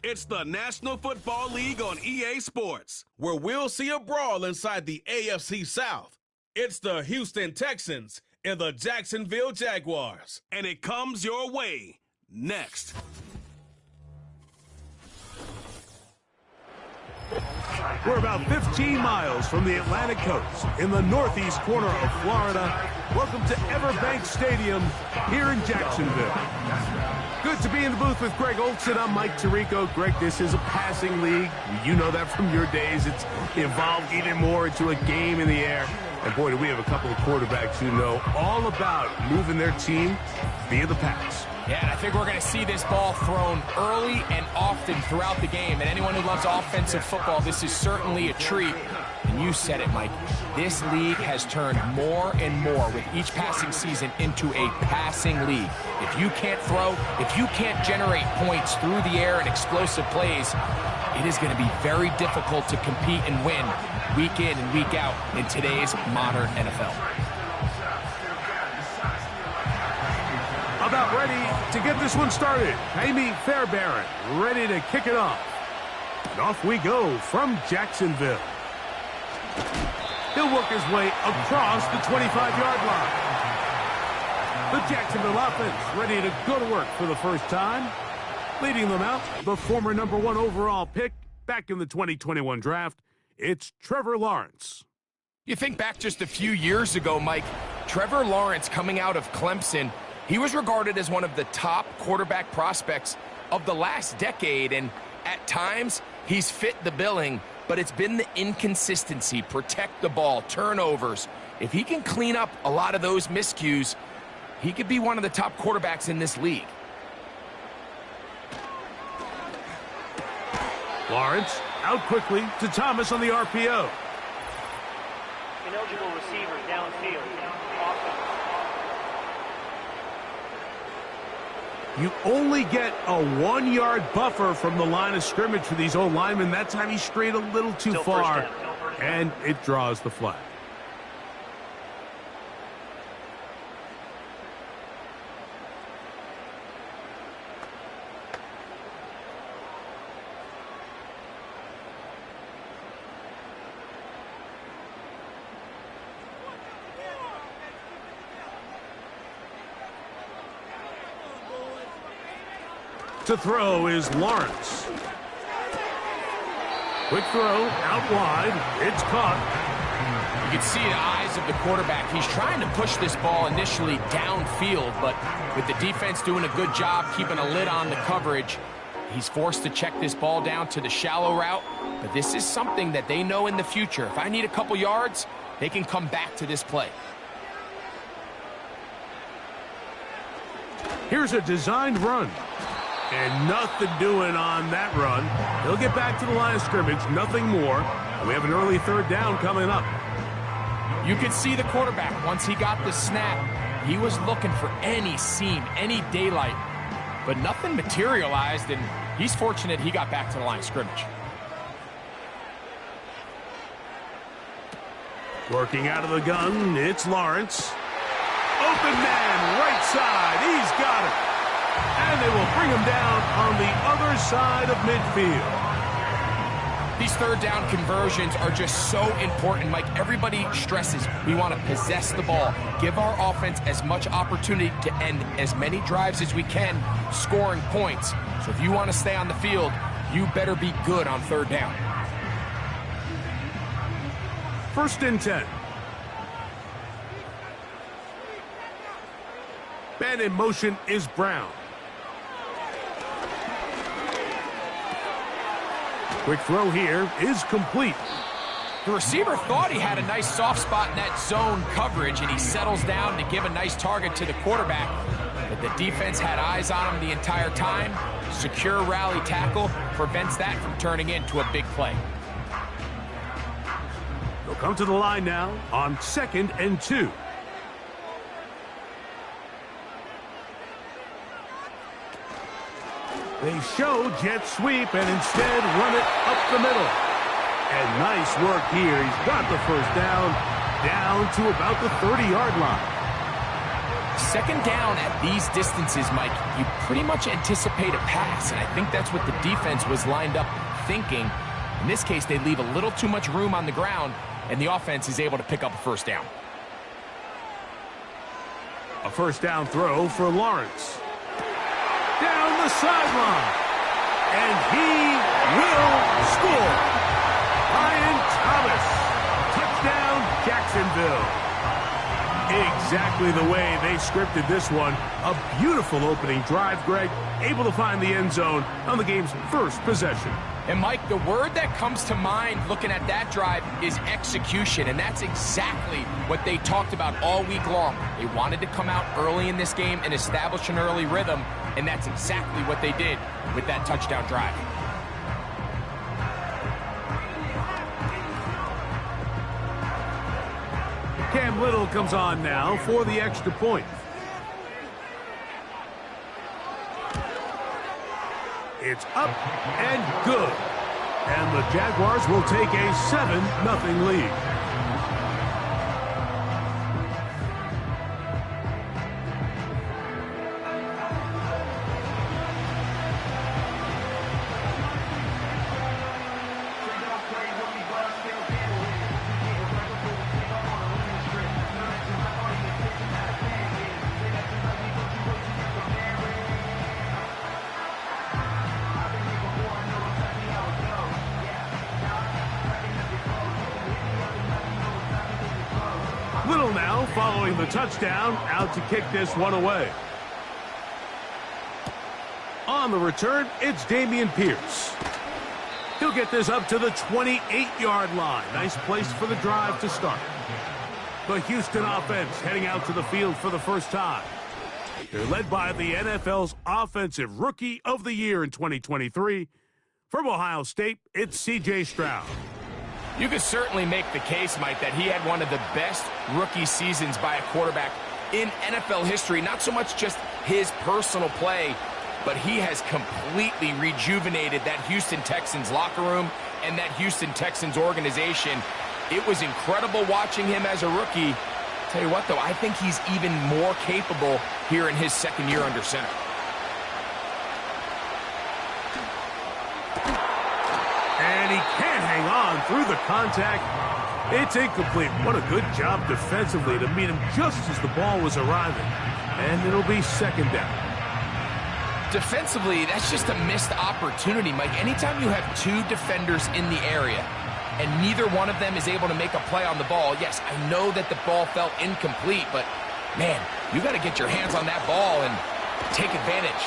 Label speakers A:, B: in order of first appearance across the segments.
A: It's the National Football League on EA Sports, where we'll see a brawl inside the AFC South. It's the Houston Texans and the Jacksonville Jaguars. And it comes your way next.
B: We're about 15 miles from the Atlantic coast in the northeast corner of Florida. Welcome to Everbank Stadium here in Jacksonville. Good to be in the booth with Greg Olson. I'm Mike Tirico. Greg, this is a passing league. You know that from your days. It's evolved even more into a game in the air. And boy, do we have a couple of quarterbacks who know all about moving their team via the pass.
C: Yeah, and I think we're going to see this ball thrown early and often throughout the game. And anyone who loves offensive football, this is certainly a treat. And you said it, Mike. This league has turned more and more with each passing season into a passing league. If you can't throw, if you can't generate points through the air and explosive plays, it is going to be very difficult to compete and win week in and week out in today's modern NFL.
B: About ready to get this one started. Amy Fairbairn ready to kick it off. And off we go from Jacksonville. He'll work his way across the 25-yard line. The Jacksonville offense ready to go to work for the first time. Leading them out, the former #1 overall pick back in the 2021 draft, it's Trevor Lawrence.
C: You think back just a few years ago, Mike, Trevor Lawrence coming out of Clemson, he was regarded as one of the top quarterback prospects of the last decade, and at times he's fit the billing, but it's been the inconsistency, protect the ball, turnovers. If he can clean up a lot of those miscues, he could be one of the top quarterbacks in this league.
B: Lawrence out quickly to Thomas on the RPO.
D: Ineligible receiver downfield.
B: You only get a 1-yard buffer from the line of scrimmage for these old linemen. That time he strayed a little too far, and it draws the flag. To throw is Lawrence. Quick throw, out wide, it's caught.
C: You can see the eyes of the quarterback. He's trying to push this ball initially downfield, but with the defense doing a good job keeping a lid on the coverage, he's forced to check this ball down to the shallow route. But this is something that they know in the future. If I need a couple yards, they can come back to this play.
B: Here's a designed run. And nothing doing on that run. He'll get back to the line of scrimmage, nothing more. And we have an early third down coming up.
C: You could see the quarterback, once he got the snap, he was looking for any seam, any daylight. But nothing materialized, and he's fortunate he got back to the line of scrimmage.
B: Working out of the gun, it's Lawrence. Open man, right side, he's got it. And they will bring him down on the other side of midfield.
C: These third down conversions are just so important, Mike. Everybody stresses we want to possess the ball, give our offense as much opportunity to end as many drives as we can, scoring points. So if you want to stay on the field, you better be good on third down.
B: 1st and 10. Man in motion is Brown. Quick throw here is complete.
C: The receiver thought he had a nice soft spot in that zone coverage, and he settles down to give a nice target to the quarterback. But the defense had eyes on him the entire time. Secure rally tackle prevents that from turning into a big play.
B: They'll come to the line now on 2nd and 2. They show jet sweep and instead run it up the middle. And nice work here. He's got the first down to about the 30-yard line.
C: Second down at these distances, Mike, you pretty much anticipate a pass, and I think that's what the defense was lined up thinking. In this case, they leave a little too much room on the ground, and the offense is able to pick up a first down.
B: A first down throw for Lawrence. Down the sideline. And he will score. Ryan Thomas. Touchdown, Jacksonville. Exactly the way they scripted this one. A beautiful opening drive, Greg. Able to find the end zone on the game's first possession.
C: And, Mike, the word that comes to mind looking at that drive is execution, and that's exactly what they talked about all week long. They wanted to come out early in this game and establish an early rhythm, and that's exactly what they did with that touchdown drive.
B: Cam Little comes on now for the extra point. It's up and good. And the Jaguars will take a 7-0 lead. Little now following the touchdown, out to kick this one away. On the return, it's Dameon Pierce. He'll get this up to the 28-yard line. Nice place for the drive to start. The Houston offense heading out to the field for the first time. They're led by the NFL's Offensive Rookie of the Year in 2023. From Ohio State, it's C.J. Stroud.
C: You could certainly make the case, Mike, that he had one of the best rookie seasons by a quarterback in NFL history. Not so much just his personal play, but he has completely rejuvenated that Houston Texans locker room and that Houston Texans organization. It was incredible watching him as a rookie. Tell you what, though, I think he's even more capable here in his second year under center.
B: And he can't hang on through the contact. It's incomplete. What a good job defensively to meet him just as the ball was arriving. And it'll be second down.
C: Defensively, that's just a missed opportunity, Mike. Anytime you have two defenders in the area and neither one of them is able to make a play on the ball, yes, I know that the ball felt incomplete, but, man, you got to get your hands on that ball and take advantage.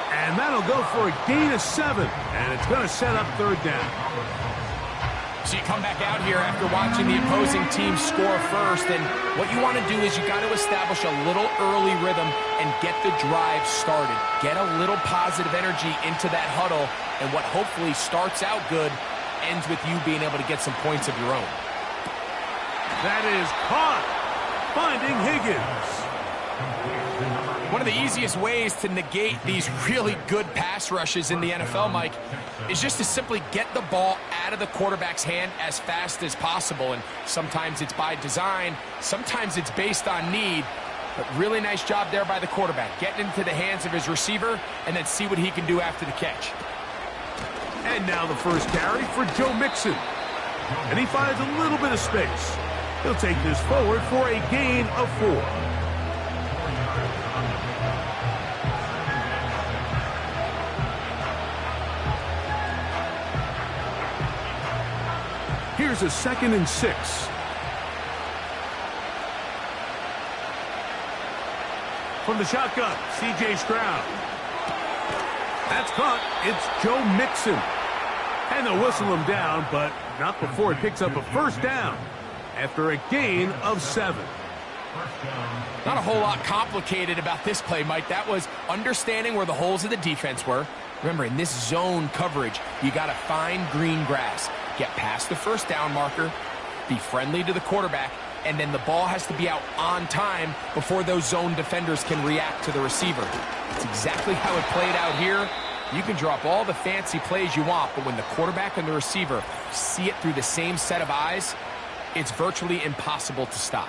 B: And that'll go for a gain of 7, and it's going to set up third down.
C: So you come back out here after watching the opposing team score first, and what you want to do is you got to establish a little early rhythm and get the drive started. Get a little positive energy into that huddle, and what hopefully starts out good ends with you being able to get some points of your own.
B: That is caught, finding Higgins.
C: One of the easiest ways to negate these really good pass rushes in the NFL, Mike, is just to simply get the ball out of the quarterback's hand as fast as possible. And sometimes it's by design, sometimes it's based on need. But really nice job there by the quarterback, getting into the hands of his receiver and then see what he can do after the catch.
B: And now the first carry for Joe Mixon. And he finds a little bit of space. He'll take this forward for a gain of 4. Here's a 2nd and 6. From the shotgun, C.J. Stroud. That's caught. It's Joe Mixon. And they'll whistle him down, but not before he picks up a first down after a gain of 7.
C: Not a whole lot complicated about this play, Mike. That was understanding where the holes of the defense were. Remember, in this zone coverage, you got to find green grass. Get past the first down marker, be friendly to the quarterback, and then the ball has to be out on time before those zone defenders can react to the receiver. That's exactly how it played out here. You can drop all the fancy plays you want, but when the quarterback and the receiver see it through the same set of eyes, it's virtually impossible to stop.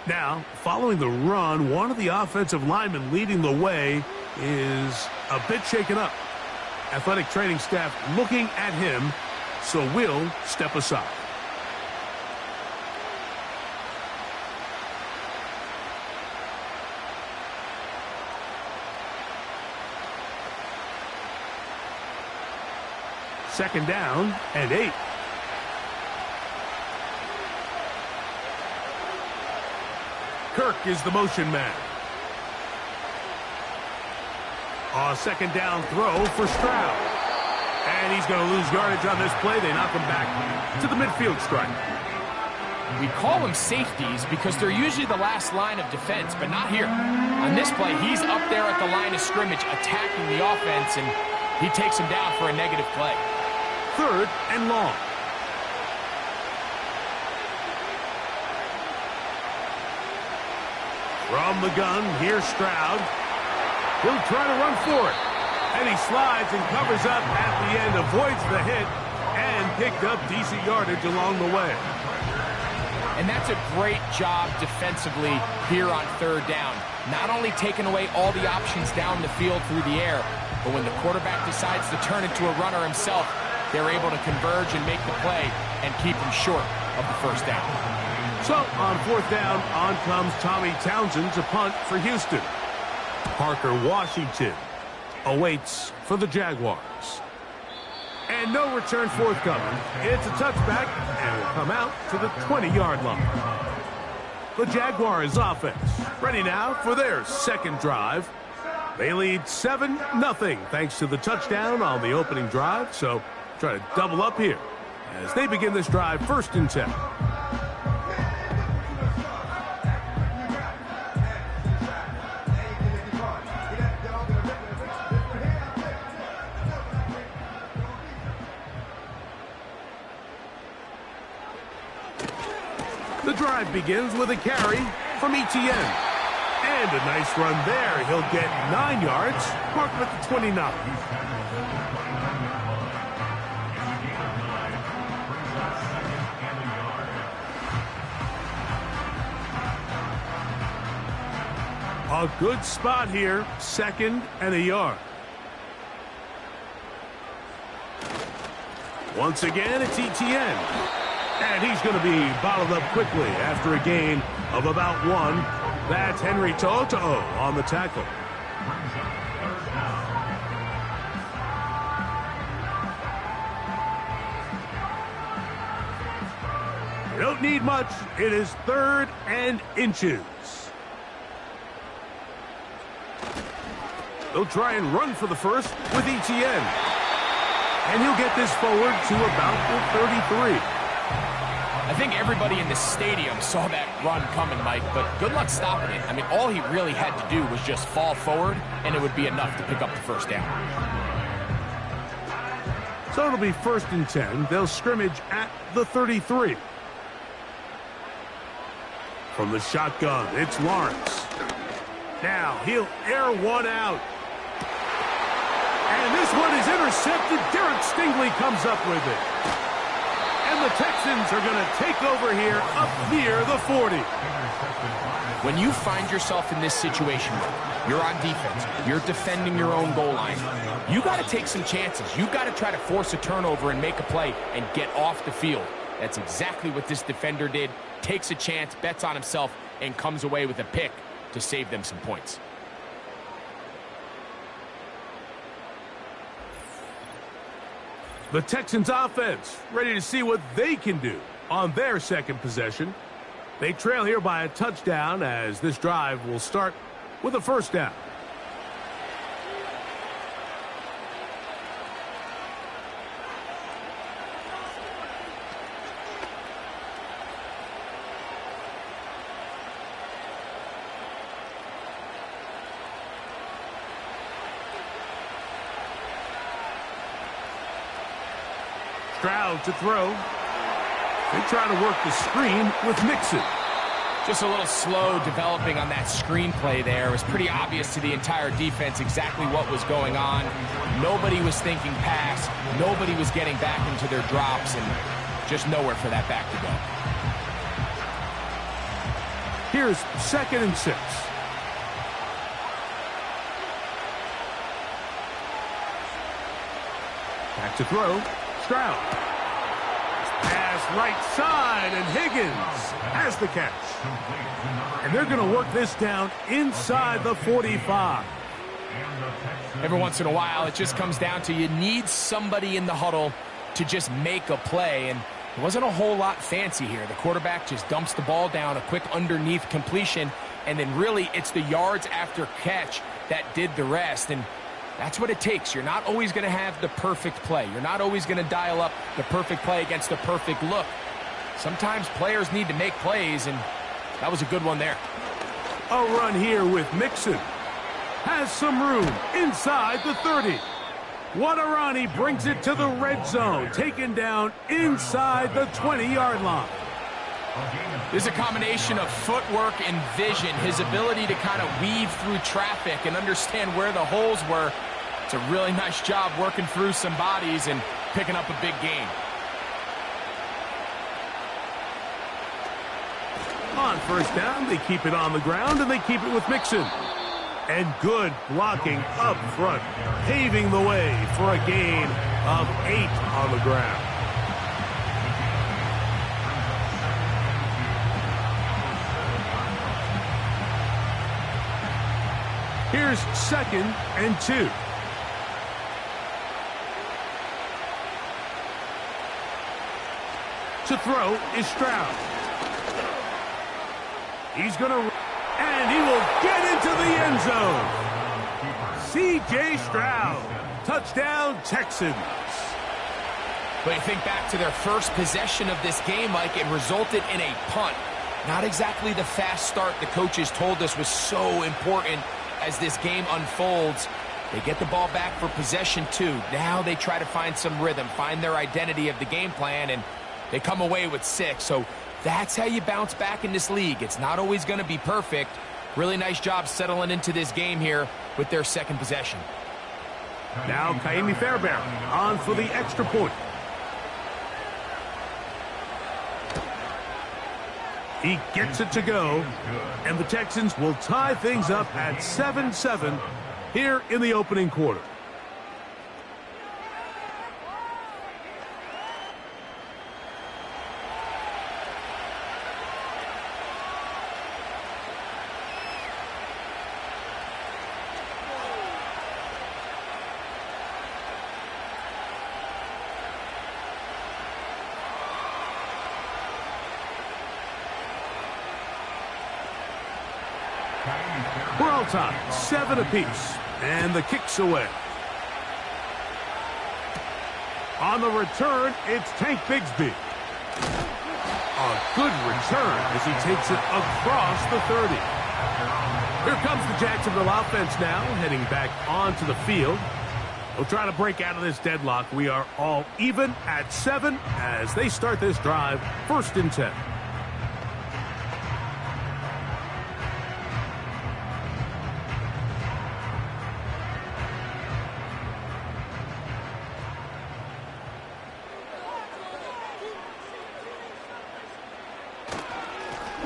B: Now, following the run, one of the offensive linemen leading the way is a bit shaken up. Athletic training staff looking at him, so will step aside. Second down and 8. Kirk is the motion man. A second down throw for Stroud. And he's going to lose yardage on this play. They knock him back to the midfield stripe.
C: We call them safeties because they're usually the last line of defense, but not here. On this play, he's up there at the line of scrimmage attacking the offense, and he takes him down for a negative play.
B: Third and long. From the gun, here's Stroud. He'll try to run for it. And he slides and covers up at the end, avoids the hit, and picked up decent yardage along the way.
C: And that's a great job defensively here on third down. Not only taking away all the options down the field through the air, but when the quarterback decides to turn into a runner himself, they're able to converge and make the play and keep him short of the first down.
B: So, on fourth down, on comes Tommy Townsend to punt for Houston. Parker Washington awaits for the Jaguars. And no return forthcoming. It's a touchback, and will come out to the 20-yard line. The Jaguars offense ready now for their second drive. They lead 7-0 thanks to the touchdown on the opening drive, so try to double up here as they begin this drive first and 10. The drive begins with a carry from Etienne. And a nice run there. He'll get 9 yards, marked with the 29. A good spot here, second and a yard. Once again, it's Etienne. And he's going to be bottled up quickly after a gain of about 1. That's Henry To'o on the tackle. You don't need much. It is 3rd and inches. They'll try and run for the first with Etienne. And he'll get this forward to about the 33.
C: I think everybody in the stadium saw that run coming, Mike, but good luck stopping it. I mean, all he really had to do was just fall forward, and it would be enough to pick up the first down.
B: So it'll be 1st and 10. They'll scrimmage at the 33. From the shotgun, it's Lawrence. Now he'll air one out. And this one is intercepted. Derek Stingley comes up with it. And the Texans are going to take over here up near the 40.
C: When you find yourself in this situation, you're on defense, you're defending your own goal line, you got to take some chances. You got to try to force a turnover and make a play and get off the field. That's exactly what this defender did. Takes a chance, bets on himself, and comes away with a pick to save them some points.
B: The Texans offense ready to see what they can do on their second possession. They trail here by a touchdown as this drive will start with a first down. Stroud to throw. They try to work the screen with Mixon.
C: Just a little slow developing on that screenplay there. It was pretty obvious to the entire defense exactly what was going on. Nobody was thinking pass. Nobody was getting back into their drops, and just nowhere for that back to go.
B: Here's 2nd and 6. Back to throw. Stroud. Pass right side, and Higgins has the catch. And they're going to work this down inside the 45.
C: Every once in a while, it just comes down to you need somebody in the huddle to just make a play. And it wasn't a whole lot fancy here. The quarterback just dumps the ball down, a quick underneath completion, and then really it's the yards after catch that did the rest. And that's what it takes. You're not always going to have the perfect play. You're not always going to dial up the perfect play against the perfect look. Sometimes players need to make plays, and that was a good one there.
B: A run here with Mixon. Has some room inside the 30. What a run. He brings it to the red zone. Taken down inside the 20-yard line.
C: There's a combination of footwork and vision, his ability to kind of weave through traffic and understand where the holes were. It's a really nice job working through some bodies and picking up a big gain.
B: On 1st down, they keep it on the ground, and they keep it with Mixon. And good blocking up front, paving the way for a gain of 8 on the ground. Here's 2nd and 2. To throw is Stroud. He's going to, and he will get into the end zone. C.J. Stroud, touchdown Texans.
C: But you think back to their first possession of this game, Mike, it resulted in a punt. Not exactly the fast start the coaches told us was so important as this game unfolds. They get the ball back for possession 2. Now they try to find some rhythm, find their identity of the game plan, and they come away with 6. So that's how you bounce back in this league. It's not always going to be perfect. Really nice job settling into this game here with their 2nd possession.
B: Now Kaimi Fairbairn on for the extra point. He gets it to go, and the Texans will tie things up at 7-7 here in the opening quarter. We're all tied, 7 apiece, and the kick's away. On the return, it's Tank Bigsby. A good return as he takes it across the 30. Here comes the Jacksonville offense now, heading back onto the field. They'll try to break out of this deadlock. We are all even at 7 as they start this drive, 1st and 10.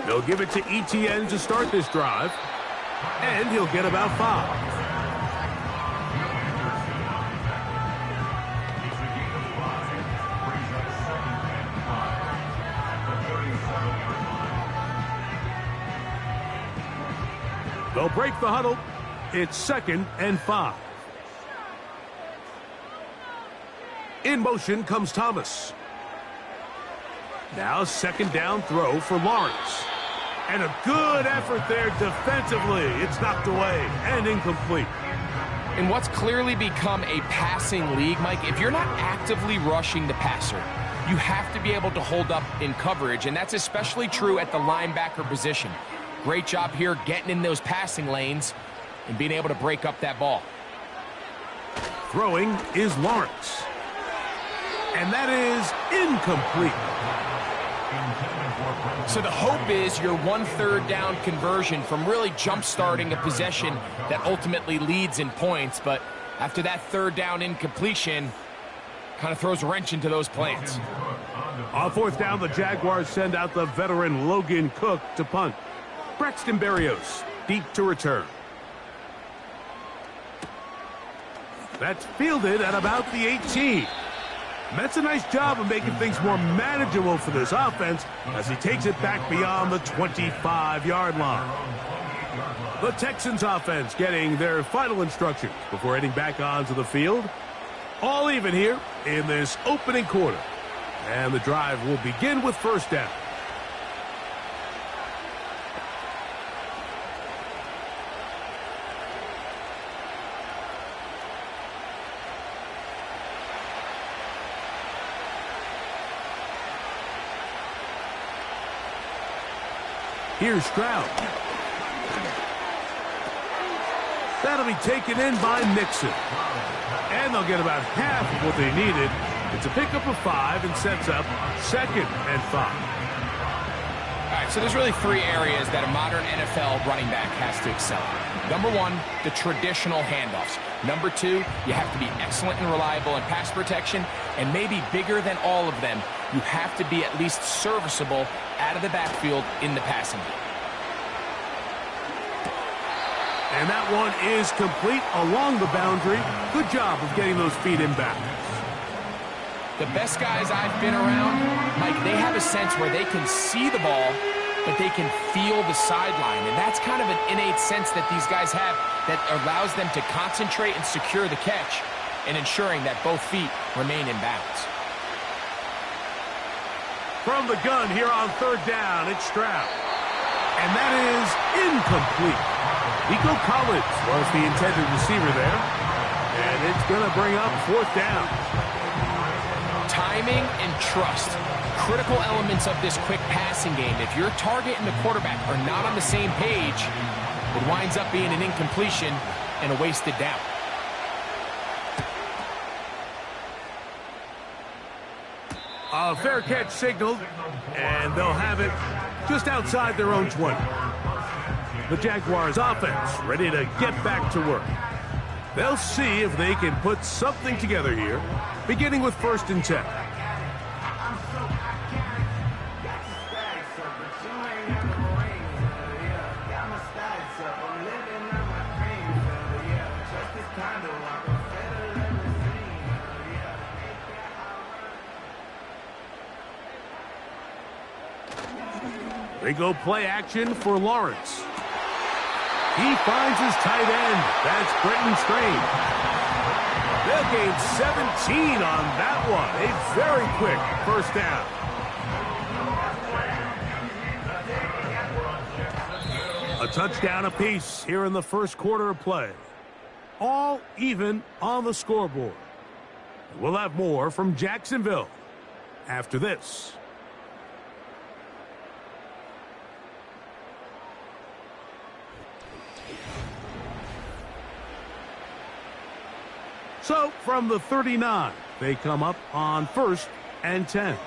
B: They'll give it to ETN to start this drive, and he'll get about 5. They'll break the huddle. It's 2nd and 5. In motion comes Thomas. Now 2nd down throw for Lawrence. And a good effort there defensively. It's knocked away and incomplete.
C: In what's clearly become a passing league, Mike, if you're not actively rushing the passer, you have to be able to hold up in coverage, and that's especially true at the linebacker position. Great job here getting in those passing lanes and being able to break up that ball.
B: Throwing is Lawrence. And that is incomplete.
C: So the hope is your 1/3 down conversion from really jump-starting a possession that ultimately leads in points. But after that 3rd down incompletion, kind of throws a wrench into those plans.
B: On 4th down, the Jaguars send out the veteran Logan Cook to punt. Braxton Berrios, deep to return. That's fielded at about the 18. That's a nice job of making things more manageable for this offense as he takes it back beyond the 25-yard line. The Texans offense getting their final instructions before heading back onto the field. All even here in this opening quarter. And the drive will begin with first down. Here's Stroud. That'll be taken in by Nixon. And they'll get about half of what they needed. It's a pickup of 5 and sets up 2nd and 5.
C: All right, so there's really 3 areas that a modern NFL running back has to excel at. Number 1, the traditional handoffs. Number 2, you have to be excellent and reliable in pass protection. And maybe bigger than all of them, you have to be at least serviceable out of the backfield in the passing game.
B: And that one is complete along the boundary. Good job of getting those feet in back.
C: The best guys I've been around, Mike, they have a sense where they can see the ball, but they can feel the sideline. And that's kind of an innate sense that these guys have that allows them to concentrate and secure the catch and ensuring that both feet remain in bounds.
B: From the gun here on 3rd down, it's Stroud. And that is incomplete. Nico Collins was the intended receiver there. And it's going to bring up 4th down.
C: Timing and trust, critical elements of this quick passing game. If your target and the quarterback are not on the same page, it winds up being an incompletion and a wasted down.
B: A fair catch signaled, and they'll have it just outside their own 20. The Jaguars offense ready to get back to work. They'll see if they can put something together here, beginning with 1st and 10. They go play action for Lawrence. He finds his tight end. That's Brenton Strange. They'll gain 17 on that one. A very quick 1st down. A touchdown apiece here in the 1st quarter of play. All even on the scoreboard. We'll have more from Jacksonville after this. So, from the 39, they come up on 1st and 10.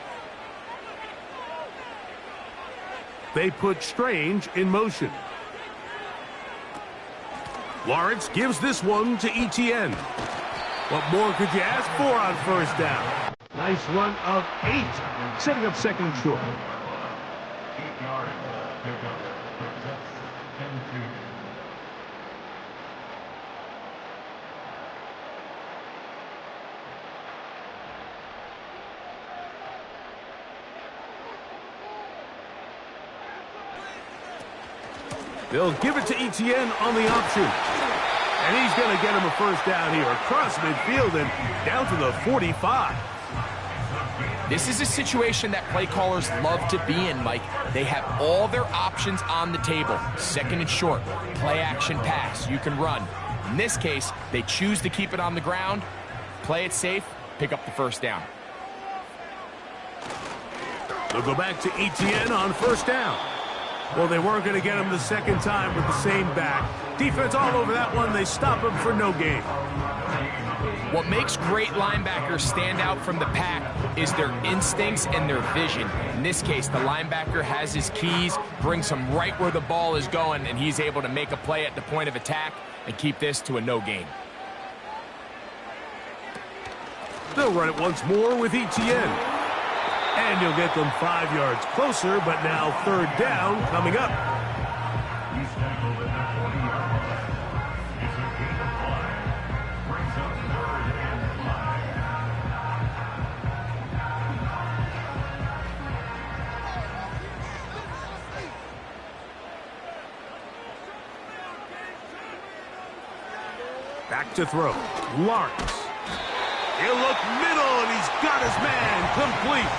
B: They put Strange in motion. Lawrence gives this one to Etienne. What more could you ask for on 1st down? Nice run of 8, setting up 2nd and short. They'll give it to Etienne on the option. And he's going to get him a 1st down here across midfield and down to the 45.
C: This is a situation that play callers love to be in, Mike. They have all their options on the table. 2nd and short, play action pass, you can run. In this case, they choose to keep it on the ground, play it safe, pick up the 1st down.
B: They'll go back to Etienne on 1st down. Well, they weren't going to get him the 2nd time with the same back. Defense all over that one. They stop him for no gain.
C: What makes great linebackers stand out from the pack is their instincts and their vision. In this case, the linebacker has his keys, brings him right where the ball is going, and he's able to make a play at the point of attack and keep this to a no gain.
B: They'll run it once more with Etienne. And you'll get them 5 yards closer, but now 3rd down coming up. Back to throw. Lawrence. He'll look middle, and he's got his man complete.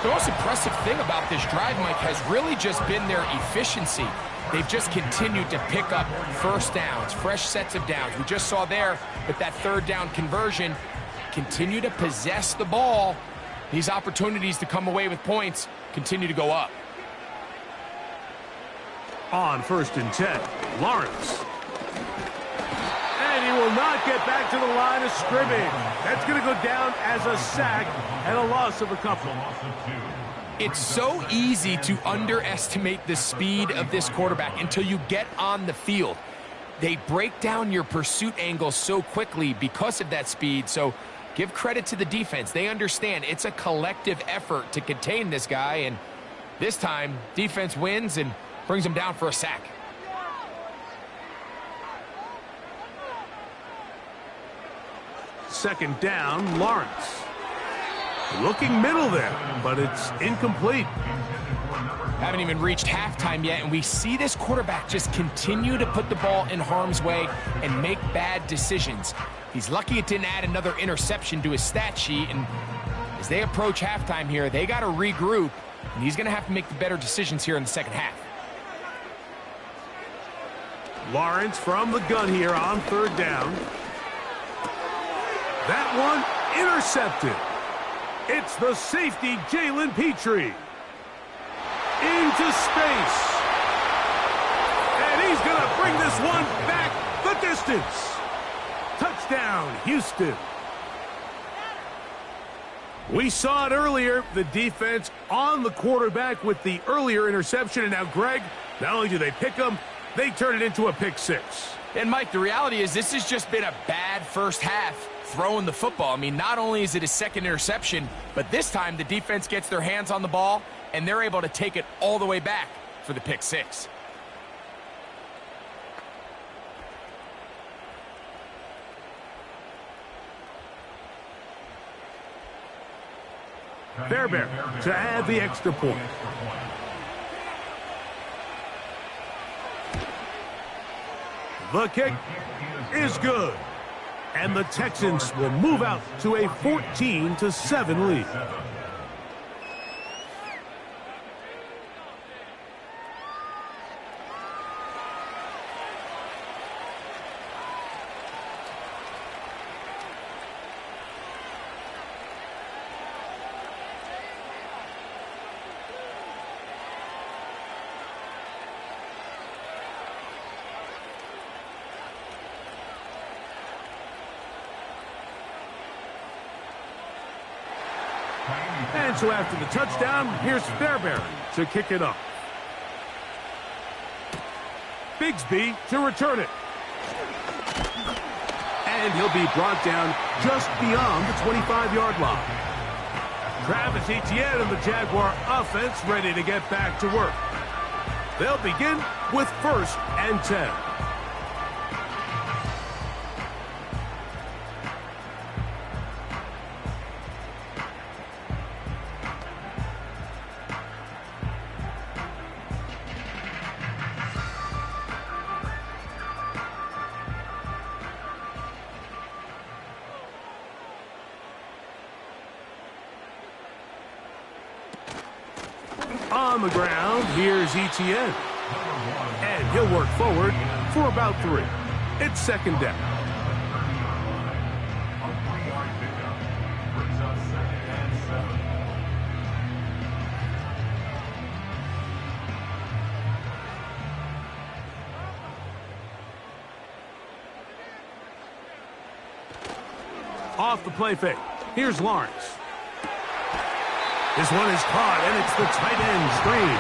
C: The most impressive thing about this drive, Mike, has really just been their efficiency. They've just continued to pick up first downs, fresh sets of downs. We just saw there with that third down conversion, continue to possess the ball. These opportunities to come away with points continue to go up.
B: On 1st and 10, Lawrence. And he will not get back to the line of scrimmage. That's going to go down as a sack and a loss of a couple.
C: It's so easy to underestimate the speed of this quarterback until you get on the field. They break down your pursuit angle so quickly because of that speed, so give credit to the defense. They understand it's a collective effort to contain this guy, and this time, defense wins and brings him down for a sack.
B: Second down, Lawrence. Looking middle there, but it's incomplete.
C: Haven't even reached halftime yet, and we see this quarterback just continue to put the ball in harm's way and make bad decisions. He's lucky it didn't add another interception to his stat sheet, and as they approach halftime here, they got to regroup, and he's going to have to make the better decisions here in the second half.
B: Lawrence from the gun here on 3rd down. That one intercepted. It's the safety, Jalen Petrie. Into space. And he's going to bring this one back the distance. Touchdown, Houston. We saw it earlier, the defense on the quarterback with the earlier interception. And now, Greg, not only do they pick him, they turn it into a pick 6.
C: And, Mike, the reality is this has just been a bad first half throwing the football. I mean, not only is it his second interception, but this time the defense gets their hands on the ball, and they're able to take it all the way back for the pick 6.
B: Fairbairn to add the extra point. The kick is good. And the Texans will move out to a 14-7 lead. And so after the touchdown, here's Fairbairn to kick it up. Bigsby to return it. And he'll be brought down just beyond the 25-yard line. Travis Etienne and the Jaguar offense ready to get back to work. They'll begin with 1st and 10. On the ground, here's Etienne. And he'll work forward for about 3. It's 2nd down. Off the play fake. Here's Lawrence. This one is caught, and it's the tight end screen.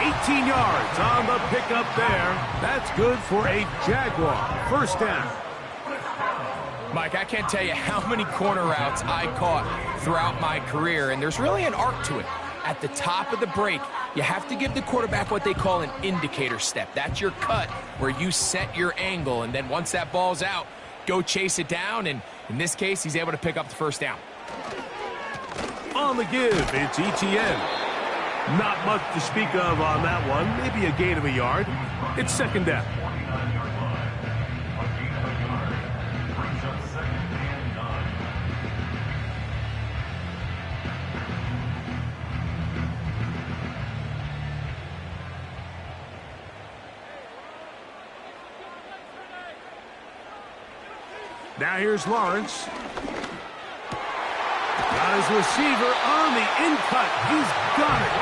B: 18 yards on the pickup there. That's good for a Jaguar. 1st down.
C: Mike, I can't tell you how many corner routes I caught throughout my career, and there's really an arc to it. At the top of the break, you have to give the quarterback what they call an indicator step. That's your cut where you set your angle, and then once that ball's out, go chase it down, and in this case, he's able to pick up the first down.
B: On the give, it's Etienne. Not much to speak of on that one. Maybe a gain of a yard. It's second down. Now here's Lawrence. Got his receiver on the in-cut. He's got it.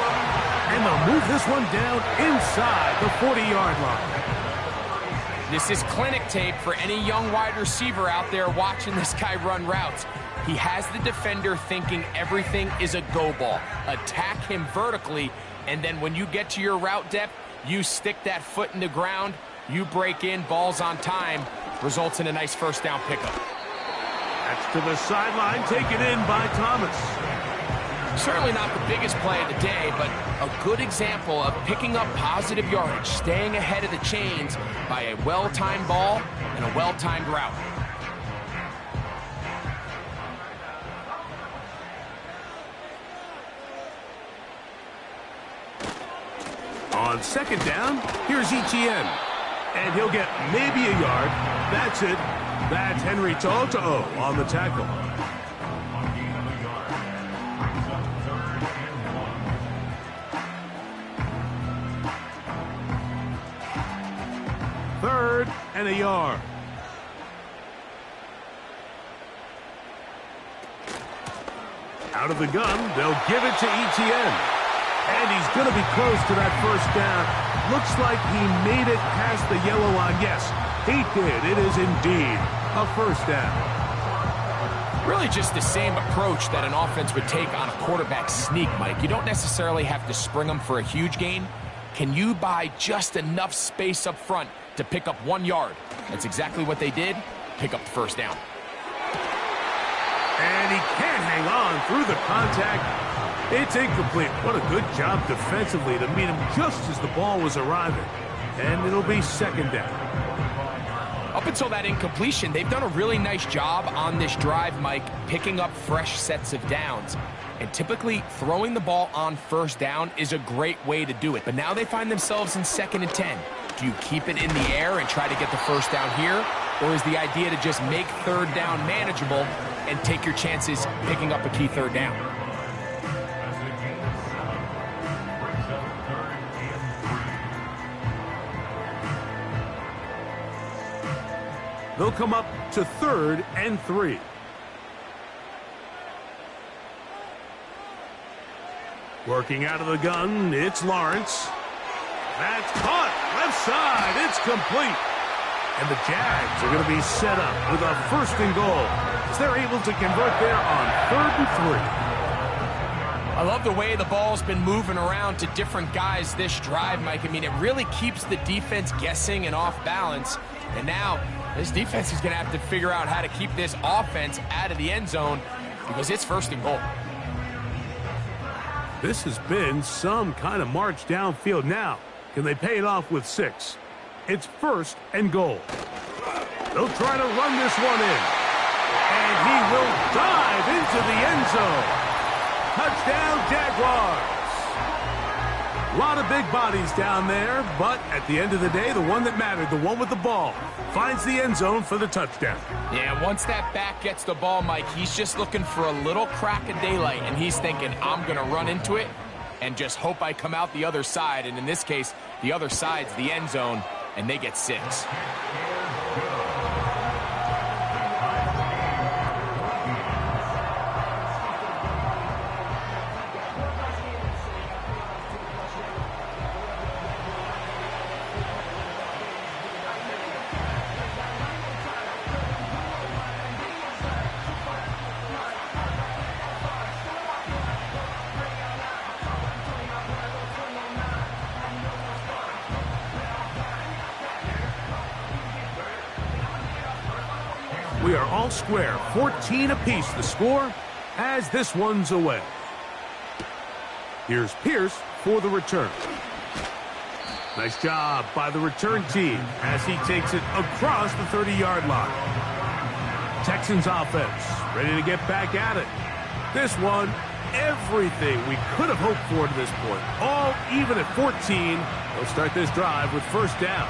B: And they'll move this one down inside the 40-yard line.
C: This is clinic tape for any young wide receiver out there watching this guy run routes. He has the defender thinking everything is a go ball. Attack him vertically, and then when you get to your route depth, you stick that foot in the ground, you break in, ball's on time, results in a nice first down pickup.
B: That's to the sideline, taken in by Thomas.
C: Certainly not the biggest play of the day, but a good example of picking up positive yardage, staying ahead of the chains by a well-timed ball and a well-timed route.
B: On second down, here's Etienne. And he'll get maybe a yard. That's it. That's Henry Toto on the tackle. Third and a yard. Out of the gun, they'll give it to Etienne. And he's going to be close to that first down. Looks like he made it past the yellow line. Yes, he did. It is indeed a first down.
C: Really just the same approach that an offense would take on a quarterback sneak, Mike. You don't necessarily have to spring them for a huge gain. Can you buy just enough space up front to pick up 1 yard? That's exactly what they did. Pick up the first down.
B: And he can't hang on through the contact. It's incomplete. What a good job defensively to meet him just as the ball was arriving. And it'll be second down.
C: Up until that incompletion, they've done a really nice job on this drive, Mike, picking up fresh sets of downs. And typically, throwing the ball on first down is a great way to do it. But now they find themselves in 2nd and 10. Do you keep it in the air and try to get the first down here? Or is the idea to just make third down manageable and take your chances picking up a key third down?
B: They'll come up to 3rd and 3. Working out of the gun, it's Lawrence. That's caught. Left side. It's complete. And the Jags are going to be set up with a 1st and goal as they're able to convert there on 3rd and 3.
C: I love the way the ball's been moving around to different guys this drive, Mike. I mean, it really keeps the defense guessing and off balance. And now this defense is going to have to figure out how to keep this offense out of the end zone because it's 1st and goal.
B: This has been some kind of march downfield. Now, can they pay it off with 6? It's 1st and goal. They'll try to run this one in. And he will dive into the end zone. Touchdown, Jaguars. A lot of big bodies down there, but at the end of the day, the one that mattered, the one with the ball, finds the end zone for the touchdown.
C: Yeah, once that back gets the ball, Mike, he's just looking for a little crack of daylight, and he's thinking, I'm going to run into it and just hope I come out the other side. And in this case, the other side's the end zone, and they get 6.
B: We are all square, 14 apiece the score as this one's away. Here's Pierce for the return. Nice job by the return team as he takes it across the 30-yard line. Texans offense ready to get back at it. This one, everything we could have hoped for to this point. All even at 14. They'll start this drive with first down.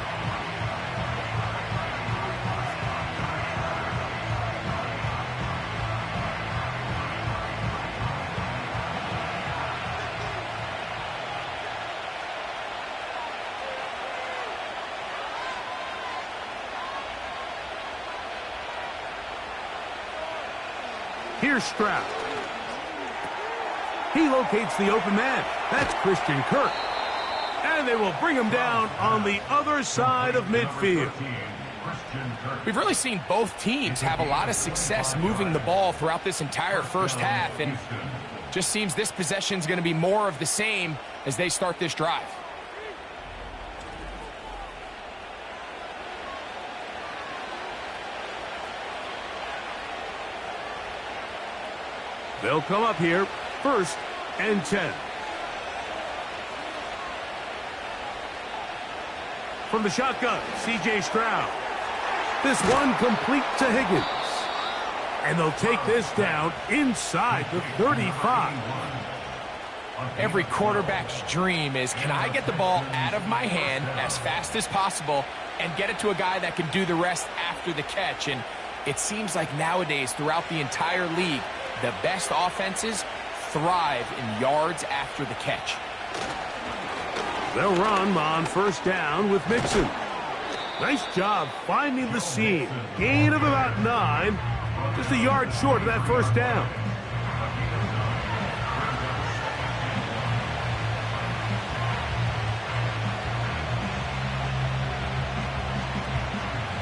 B: Here's Stroud. He locates the open man. That's Christian Kirk. And they will bring him down on the other side of midfield.
C: We've really seen both teams have a lot of success moving the ball throughout this entire first half, and just seems this possession is going to be more of the same as they start this drive.
B: They'll come up here, 1st and 10. From the shotgun, C.J. Stroud. This one complete to Higgins. And they'll take this down inside the 35.
C: Every quarterback's dream is, can I get the ball out of my hand as fast as possible and get it to a guy that can do the rest after the catch? And it seems like nowadays throughout the entire league, the best offenses thrive in yards after the catch.
B: They'll run on first down with Mixon. Nice job finding the seam. Gain of about 9. Just a yard short of that first down.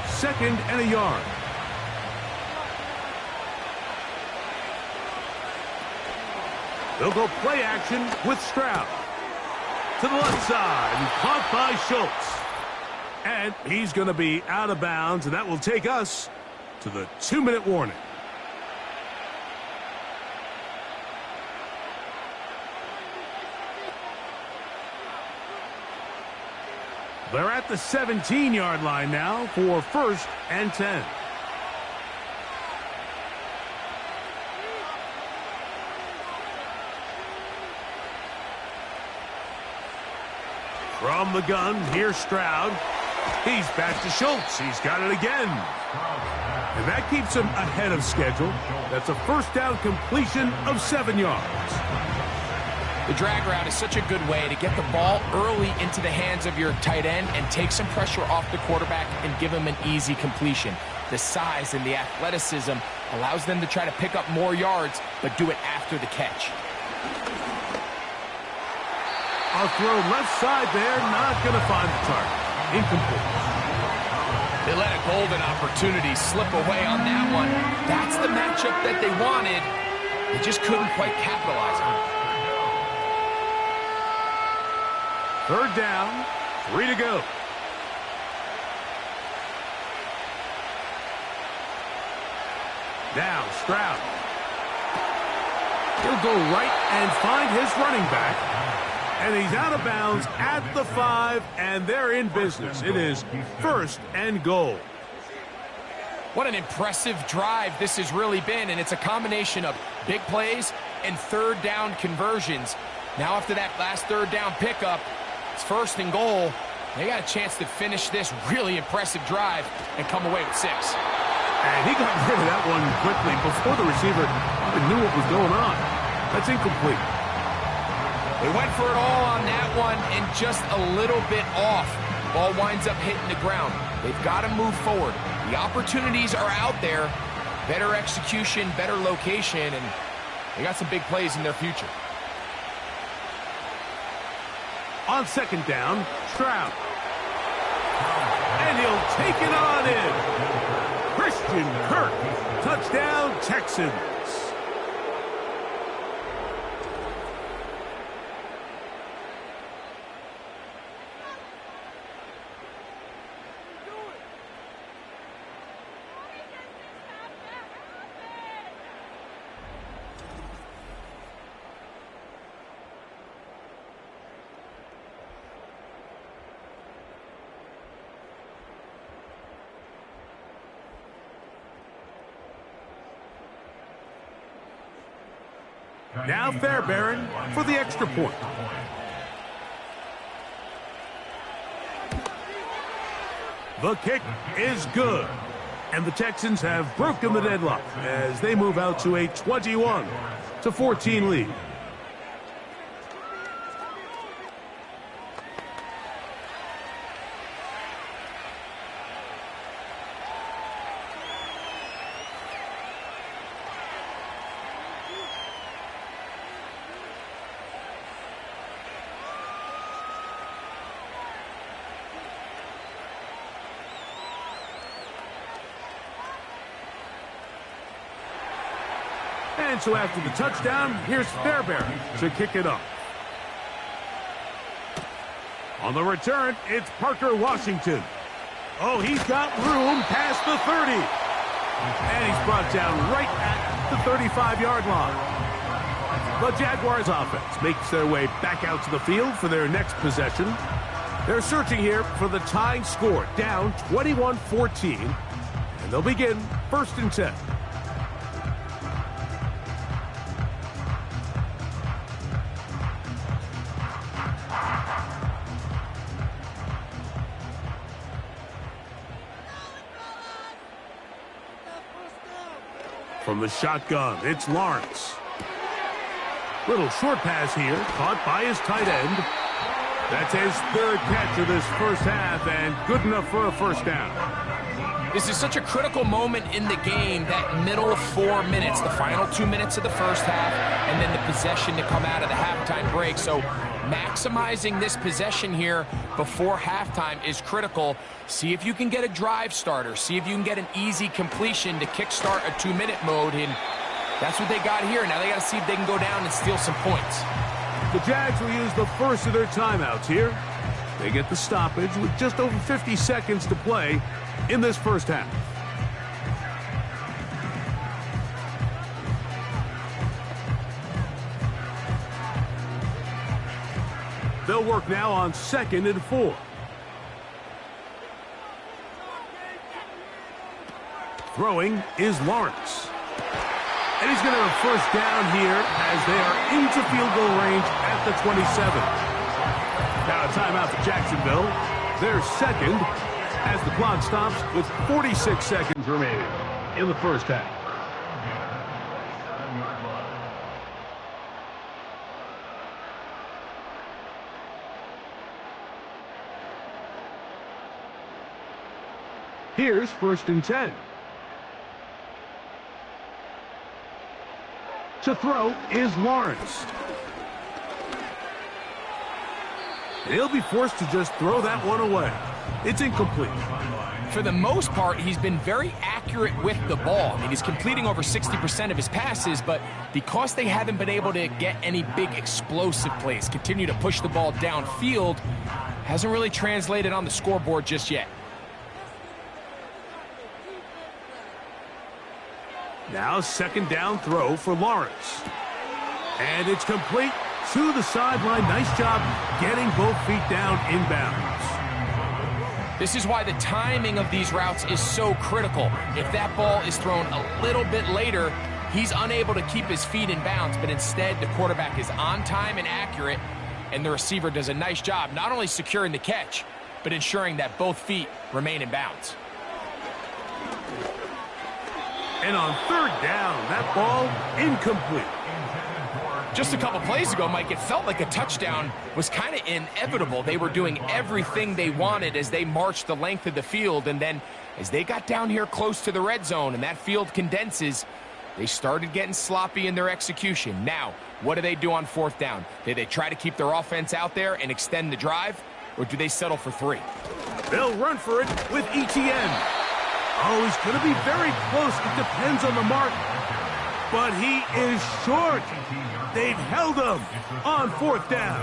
B: Second and a yard. They'll go play action with Stroud. To the left side, and caught by Schultz. And he's going to be out of bounds, and that will take us to the 2-minute warning. They're at the 17-yard line now for 1st and 10. From the gun, here's Stroud. He's back to Schultz. He's got it again. And that keeps him ahead of schedule. That's a first down completion of 7 yards.
C: The drag route is such a good way to get the ball early into the hands of your tight end and take some pressure off the quarterback and give him an easy completion. The size and the athleticism allows them to try to pick up more yards, but do it after the catch.
B: I'll throw left side there, not going to find the target. Incomplete.
C: They let a golden opportunity slip away on that one. That's the matchup that they wanted. They just couldn't quite capitalize on it.
B: 3rd down, 3 to go. Now Stroud. He'll go right and find his running back. And he's out of bounds at the 5, and they're in business. It is 1st and goal.
C: What an impressive drive this has really been, and it's a combination of big plays and 3rd down conversions. Now after that last 3rd down pickup, it's 1st and goal. They got a chance to finish this really impressive drive and come away with 6.
B: And he got rid of that one quickly before the receiver even knew what was going on. That's incomplete.
C: They went for it all on that one and just a little bit off. Ball winds up hitting the ground. They've got to move forward. The opportunities are out there. Better execution, better location, and they got some big plays in their future.
B: On 2nd down, Stroud. And he'll take it on in. Christian Kirk. Touchdown, Texans. Now Fairbairn for the extra point. The kick is good. And the Texans have broken the deadlock as they move out to a 21-14 lead. And so after the touchdown, here's Fairbairn to kick it off. On the return, it's Parker Washington. Oh, he's got room past the 30. And he's brought down right at the 35-yard line. The Jaguars offense makes their way back out to the field for their next possession. They're searching here for the tying score, down 21-14. And they'll begin 1st and 10. From the shotgun, it's Lawrence. Little short pass here, caught by his tight end. That's his 3rd catch of this first half, and good enough for a first down.
C: This is such a critical moment in the game, that middle 4 minutes, the final 2 minutes of the first half, and then the possession to come out of the halftime break. So maximizing this possession here before halftime is critical. See if you can get a drive starter. See if you can get an easy completion to kickstart a 2-minute mode, and that's what they got here. Now they got to see if they can go down and steal some points.
B: The Jags will use the first of their timeouts here. They get the stoppage with just over 50 seconds to play in this first half. They'll work now on 2nd and 4. Throwing is Lawrence. And he's going to have a first down here as they are into field goal range at the 27. Now a timeout for Jacksonville. They're 2nd as the clock stops with 46 seconds remaining in the first half. Here's 1st and 10. To throw is Lawrence. He'll be forced to just throw that one away. It's incomplete.
C: For the most part, he's been very accurate with the ball. I mean, he's completing over 60% of his passes, but because they haven't been able to get any big explosive plays, continue to push the ball downfield, hasn't really translated on the scoreboard just yet.
B: Now 2nd down throw for Lawrence. And it's complete to the sideline. Nice job getting both feet down inbounds.
C: This is why the timing of these routes is so critical. If that ball is thrown a little bit later, he's unable to keep his feet in bounds, but instead the quarterback is on time and accurate, and the receiver does a nice job not only securing the catch, but ensuring that both feet remain in bounds.
B: And on 3rd down, that ball incomplete.
C: Just a couple plays ago, Mike, it felt like a touchdown was kind of inevitable. They were doing everything they wanted as they marched the length of the field, and then as they got down here close to the red zone and that field condenses, they started getting sloppy in their execution. Now, what do they do on 4th down? Do they try to keep their offense out there and extend the drive, or do they settle for 3?
B: They'll run for it with ETN. Oh, he's going to be very close. It depends on the mark. But he is short. They've held him on 4th down.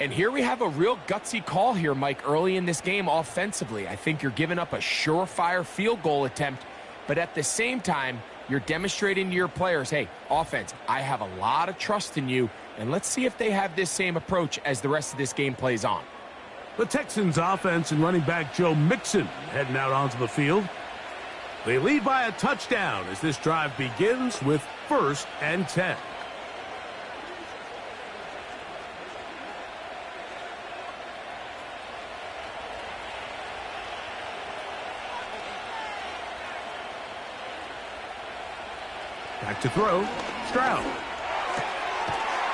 C: And here we have a real gutsy call here, Mike, early in this game offensively. I think you're giving up a surefire field goal attempt, but at the same time, you're demonstrating to your players, hey, offense, I have a lot of trust in you, and let's see if they have this same approach as the rest of this game plays on.
B: The Texans offense and running back Joe Mixon heading out onto the field. They lead by a touchdown as this drive begins with 1st and 10. Back to throw. Stroud.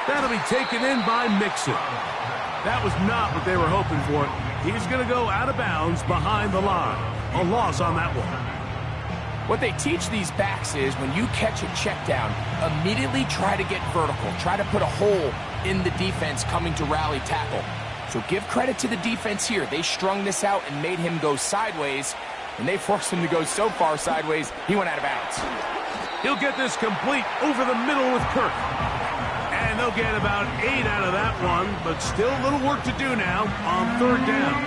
B: That'll be taken in by Mixon. That was not what they were hoping for. He's going to go out of bounds behind the line. A loss on that one.
C: What they teach these backs is when you catch a check down, immediately try to get vertical. Try to put a hole in the defense coming to rally tackle. So give credit to the defense here. They strung this out and made him go sideways, and they forced him to go so far sideways, he went out of bounds.
B: He'll get this complete over the middle with Kirk. And they'll get about 8 out of that one, but still a little work to do now on 3rd down.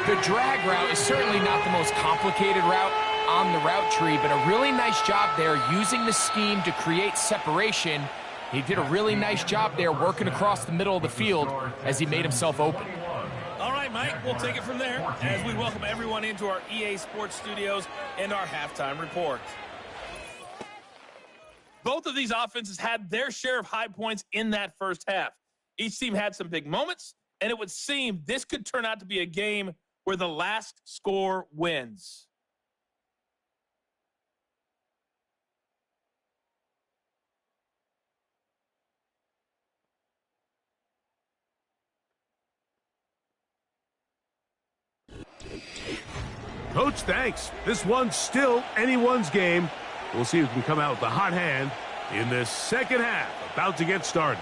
C: The drag route is certainly not the most complicated route on the route tree, but a really nice job there using the scheme to create separation. He did a really nice job there working across the middle of the field as he made himself open.
D: All right, Mike, we'll take it from there as we welcome everyone into our EA Sports Studios and our halftime report. Both of these offenses had their share of high points in that first half. Each team had some big moments, and it would seem this could turn out to be a game where the last score wins.
B: Coach, thanks. This one's still anyone's game. We'll see who can come out with the hot hand in this second half. About to get started.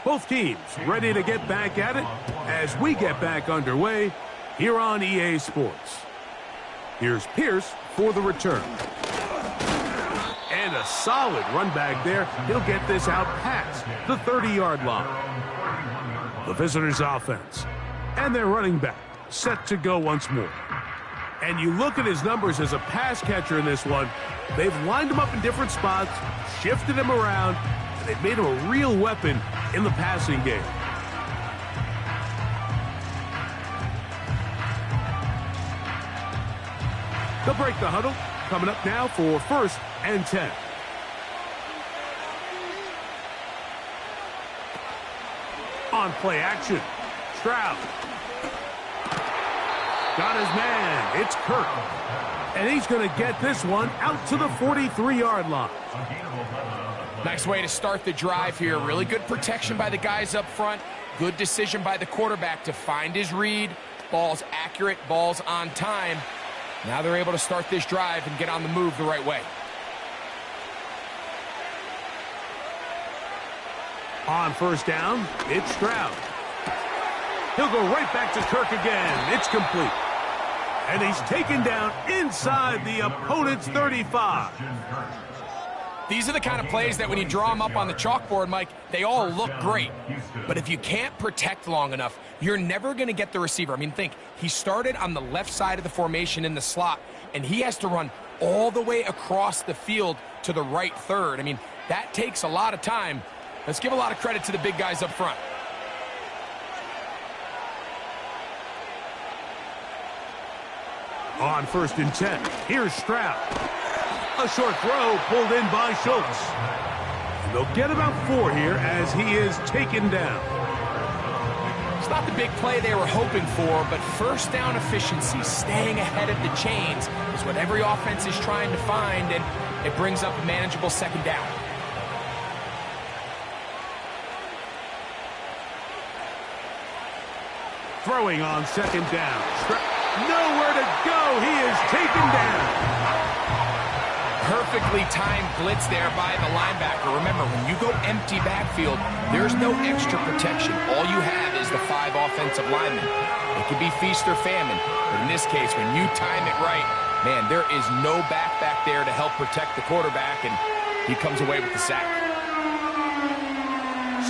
B: Both teams ready to get back at it as we get back underway here on EA Sports. Here's Pierce for the return. And a solid run back there. He'll get this out past the 30-yard line. The visitors' offense. And their running back set to go once more. And you look at his numbers as a pass catcher in this one. They've lined him up in different spots, shifted him around, and they've made him a real weapon in the passing game. They'll break the huddle. Coming up now for 1st and 10. On play action. Stroud. Got his man. It's Kirk. And he's going to get this one out to the 43-yard line.
C: Nice way to start the drive here. Really good protection by the guys up front. Good decision by the quarterback to find his read. Ball's accurate. Ball's on time. Now they're able to start this drive and get on the move the right way.
B: On 1st down, it's Stroud. He'll go right back to Kirk again. It's complete. And he's taken down inside the opponent's 35.
C: These are the kind of plays that when you draw them up on the chalkboard, Mike, they all look great. But if you can't protect long enough, you're never going to get the receiver. I mean, think, he started on the left side of the formation in the slot, and he has to run all the way across the field to the right third. I mean, that takes a lot of time. Let's give a lot of credit to the big guys up front.
B: On 1st and 10, here's Stroud. A short throw pulled in by Schultz. And they'll get about 4 here as he is taken down.
C: It's not the big play they were hoping for, but first down efficiency, staying ahead of the chains, is what every offense is trying to find, and it brings up a manageable 2nd down.
B: Throwing on 2nd down. Nowhere to go. He is taken down.
C: Perfectly timed blitz there by the linebacker. Remember, when you go empty backfield, there's no extra protection. All you have is the 5 offensive linemen. It could be feast or famine, but in this case, when you time it right, man, there is no back there to help protect the quarterback, and he comes away with the sack.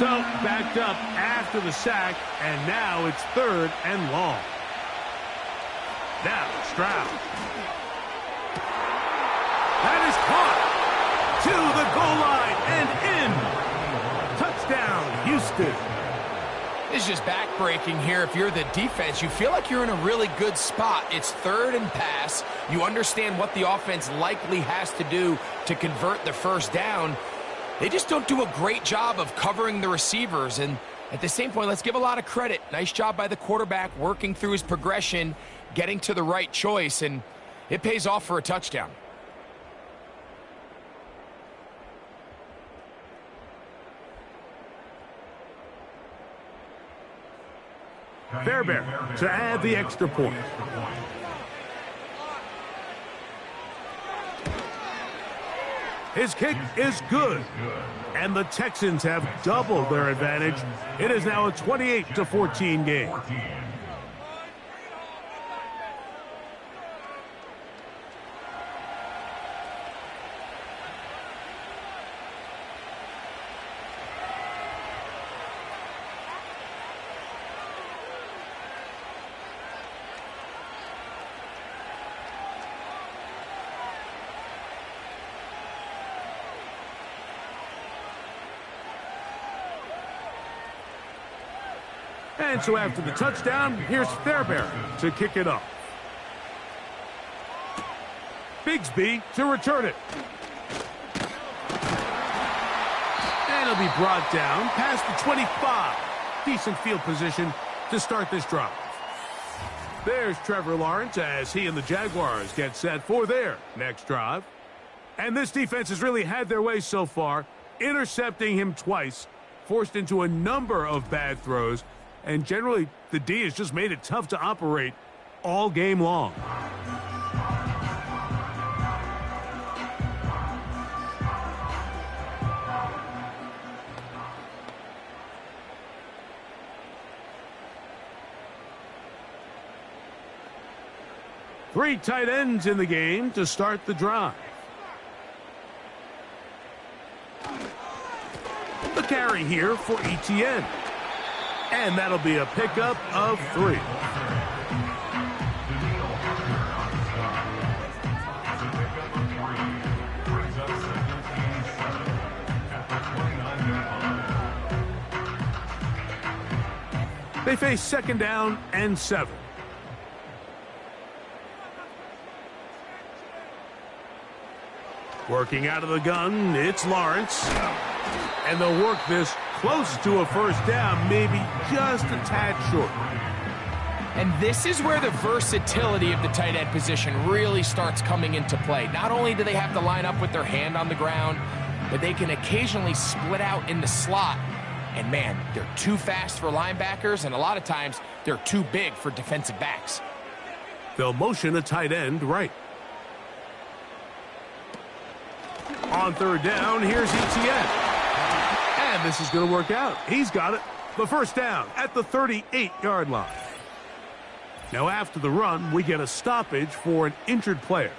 B: So, backed up after the sack, and now it's 3rd and long. Now, Stroud. That is caught. to the goal line and in. Touchdown, Houston.
C: This is just back-breaking here. If you're the defense, you feel like you're in a really good spot. It's third and pass. You understand what the offense likely has to do to convert the first down. They just don't do a great job of covering the receivers. And at the same point, let's give a lot of credit. Nice job by the quarterback working through his progression, getting to the right choice, and it pays off for a touchdown.
B: Fairbairn to add the extra point. His kick is good. And the Texans have doubled their advantage. It is now a 28-14 game. And so after the touchdown, here's Fairbairn to kick it off. Bigsby to return it. And it'll be brought down past the 25. Decent field position to start this drive. There's Trevor Lawrence as he and the Jaguars get set for their next drive. And this defense has really had their way so far, intercepting him twice, forced into a number of bad throws, and generally, the D has just made it tough to operate all game long. Three tight ends in the game to start the drive. The carry here for ETN. And that'll be a pickup of 3. They face second down and 7. Working out of the gun, it's Lawrence. And they'll work this close to a first down, maybe just a tad short.
C: And this is where the versatility of the tight end position really starts coming into play. Not only do they have to line up with their hand on the ground, but they can occasionally split out in the slot. And man, they're too fast for linebackers, and a lot of times they're too big for defensive backs.
B: They'll motion a tight end right. On third down, here's ETN. And this is going to work out. He's got it. The first down at the 38-yard line. Now after the run, we get a stoppage for an injured player.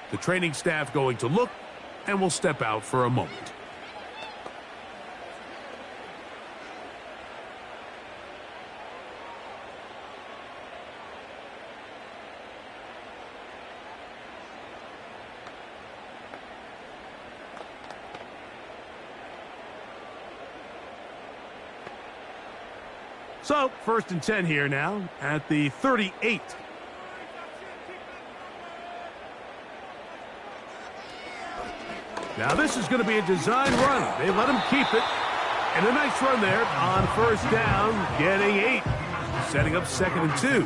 B: The training staff going to look, and will step out for a moment. So, 1st and 10 here now at the 38. Now this is going to be a design run. They let him keep it. And a nice run there on first down, getting 8. Setting up 2nd and 2.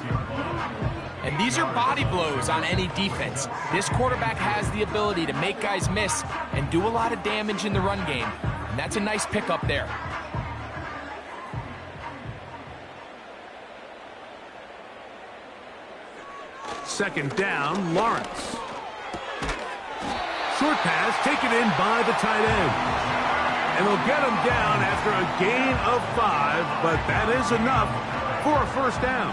C: And these are body blows on any defense. This quarterback has the ability to make guys miss and do a lot of damage in the run game. And that's a nice pickup there.
B: Second down, Lawrence. Short pass taken in by the tight end. And they'll get him down after a gain of 5, but that is enough for a first down.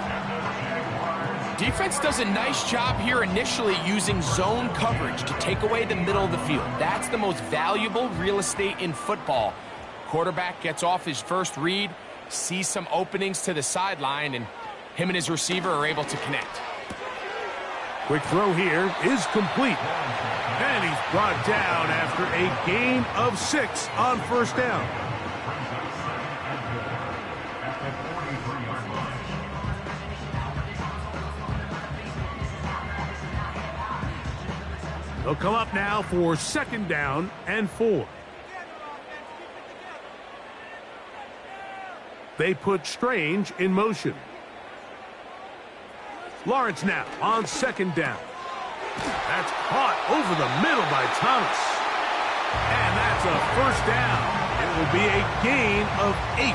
C: Defense does a nice job here initially using zone coverage to take away the middle of the field. That's the most valuable real estate in football. Quarterback gets off his first read, sees some openings to the sideline, and him and his receiver are able to connect.
B: Quick throw here is complete. And he's brought down after a gain of 6 on first down. They'll come up now for 2nd down and 4. They put Strange in motion. Lawrence now on 2nd down. That's caught over the middle by Thomas. And that's a first down. It will be a gain of 8.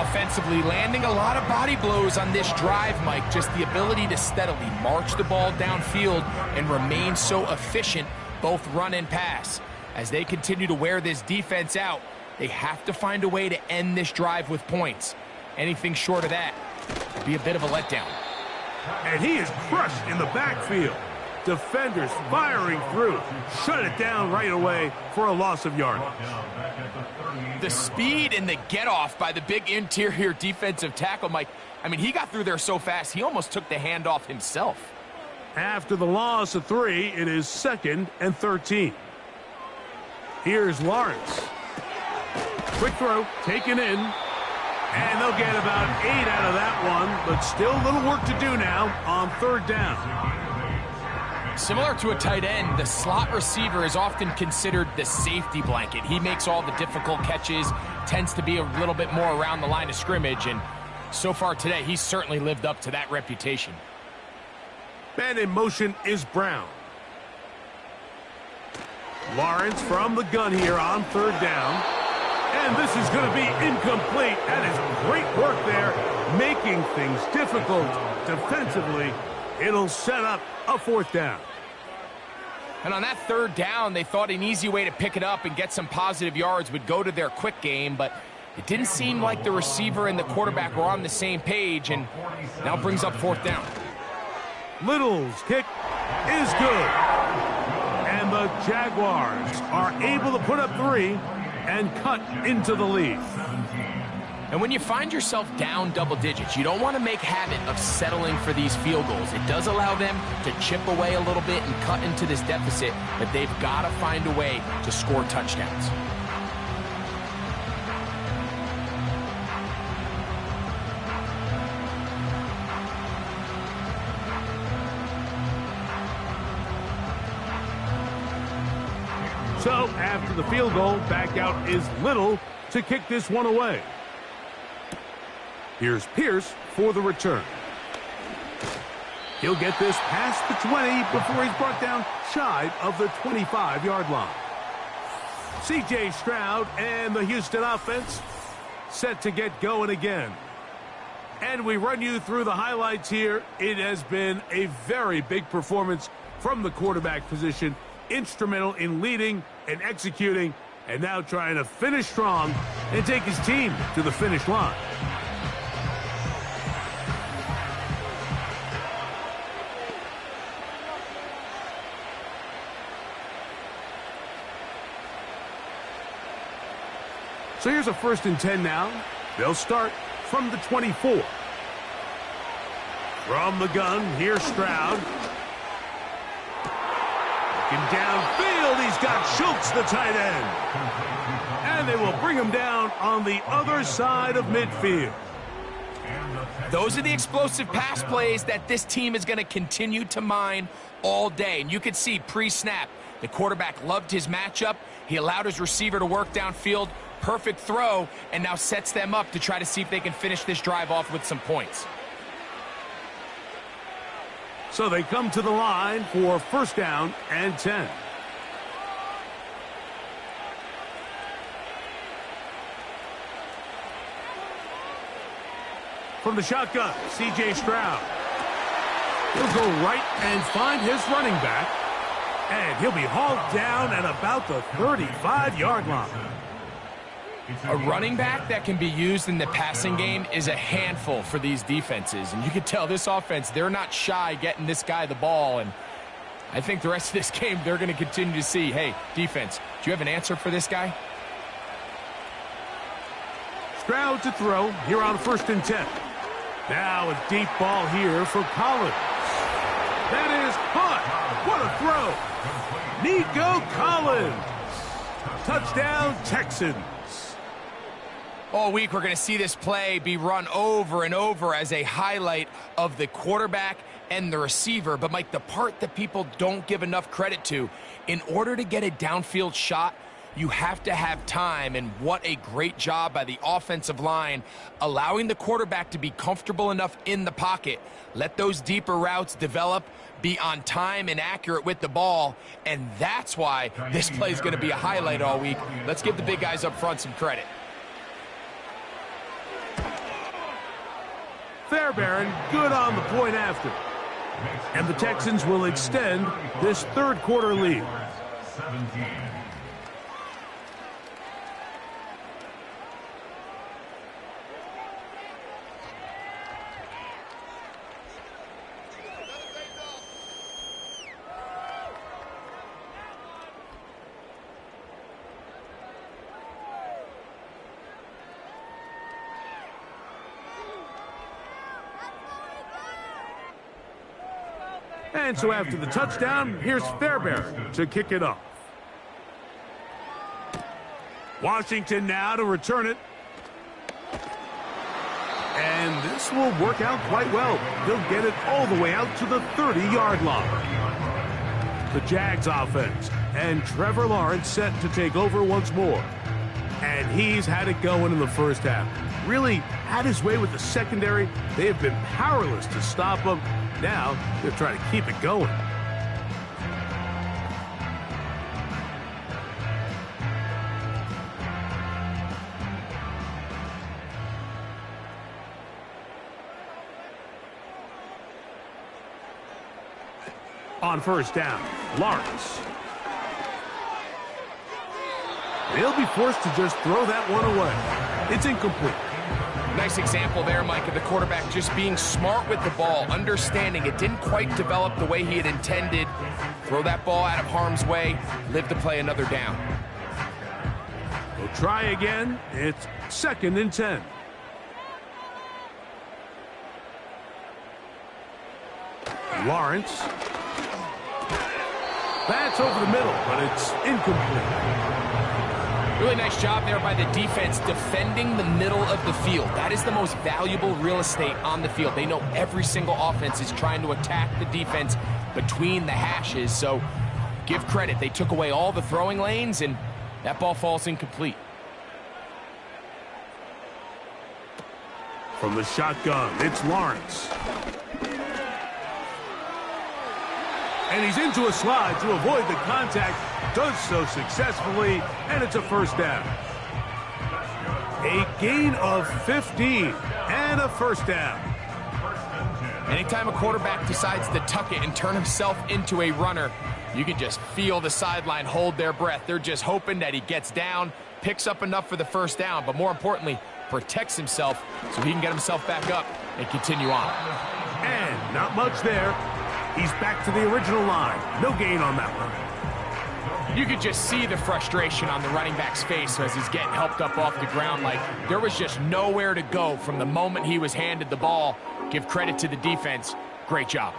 C: Offensively, landing a lot of body blows on this drive, Mike. Just the ability to steadily march the ball downfield and remain so efficient, both run and pass. As they continue to wear this defense out, they have to find a way to end this drive with points. Anything short of that would be a bit of a letdown.
B: And he is crushed in the backfield. Defenders firing through. Shut it down right away for a loss of yardage.
C: The speed and the get-off by the big interior defensive tackle, Mike. I mean, he got through there so fast, he almost took the handoff himself.
B: After the loss of 3, it is 2nd and 13. Here's Lawrence. Quick throw, taken in. And they'll get about 8 out of that one, but still a little work to do now on 3rd down.
C: Similar to a tight end, the slot receiver is often considered the safety blanket. He makes all the difficult catches, tends to be a little bit more around the line of scrimmage, and so far today, he's certainly lived up to that reputation.
B: Man in motion is Brown. Lawrence from the gun here on 3rd down. And this is going to be incomplete. That is great work there, making things difficult defensively. It'll set up a 4th down.
C: And on that 3rd down, they thought an easy way to pick it up and get some positive yards would go to their quick game, but it didn't seem like the receiver and the quarterback were on the same page, and now brings up 4th down.
B: Little's kick is good. And the Jaguars are able to put up 3 and cut into the lead.
C: And when you find yourself down double digits, you don't want to make habit of settling for these field goals. It does allow them to chip away a little bit and cut into this deficit, but they've got to find a way to score touchdowns.
B: So after the field goal, back out is Little to kick this one away. Here's Pierce for the return. He'll get this past the 20 before he's brought down shy of the 25-yard line. C.J. Stroud and the Houston offense set to get going again. And we run you through the highlights here. It has been a very big performance from the quarterback position. Instrumental in leading and executing, and now trying to finish strong and take his team to the finish line. So here's a 1st and 10 now. They'll start from the 24. From the gun, here's Stroud. Looking downfield, he's got Schultz, the tight end. And they will bring him down on the other side of midfield.
C: Those are the explosive pass plays that this team is going to continue to mine all day. And you could see pre-snap, the quarterback loved his matchup. He allowed his receiver to work downfield. Perfect throw, and now sets them up to try to see if they can finish this drive off with some points.
B: So they come to the line for 1st down and 10. From the shotgun, C.J. Stroud. He'll go right and find his running back. And he'll be hauled down at about the 35-yard line.
C: A running back that can be used in the passing game is a handful for these defenses. And you can tell this offense, they're not shy getting this guy the ball. And I think the rest of this game, they're going to continue to see, hey, defense, do you have an answer for this guy?
B: Stroud to throw here on 1st and 10. Now a deep ball here for Collins. That is caught. What a throw. Nico Collins. Touchdown, Texans.
C: All week, we're going to see this play be run over and over as a highlight of the quarterback and the receiver. But, Mike, the part that people don't give enough credit to, in order to get a downfield shot, you have to have time, and what a great job by the offensive line, allowing the quarterback to be comfortable enough in the pocket. Let those deeper routes develop, be on time and accurate with the ball, and that's why this play is going to be a highlight all week. Let's give the big guys up front some credit.
B: Fairbairn good on the point after. And the Texans will extend this third quarter lead. And so after the touchdown, here's Fairbairn to kick it off. Washington now to return it. And this will work out quite well. He'll get it all the way out to the 30-yard line. The Jags offense, and Trevor Lawrence set to take over once more. And he's had it going in the first half. Really had his way with the secondary. They have been powerless to stop him. Now they're trying to keep it going. On first down, Lawrence. They'll be forced to just throw that one away. It's incomplete.
C: Nice example there, Mike, of the quarterback just being smart with the ball, understanding it didn't quite develop the way he had intended. Throw that ball out of harm's way, live to play another down.
B: We'll try again. It's 2nd and 10. Lawrence. That's over the middle, but it's incomplete.
C: Really nice job there by the defense defending the middle of the field. That is the most valuable real estate on the field. They know every single offense is trying to attack the defense between the hashes, so give credit. They took away all the throwing lanes, and that ball falls incomplete.
B: From the shotgun, it's Lawrence. And he's into a slide to avoid the contact. Does so successfully, and it's a first down. A gain of 15 and a first down.
C: Anytime a quarterback decides to tuck it and turn himself into a runner, you can just feel the sideline hold their breath. They're just hoping that he gets down, picks up enough for the first down, but more importantly, protects himself so he can get himself back up and continue on.
B: And not much there. He's back to the original line. No gain on that one.
C: You could just see the frustration on the running back's face as he's getting helped up off the ground. Like there was just nowhere to go from the moment he was handed the ball. Give credit to the defense. Great job.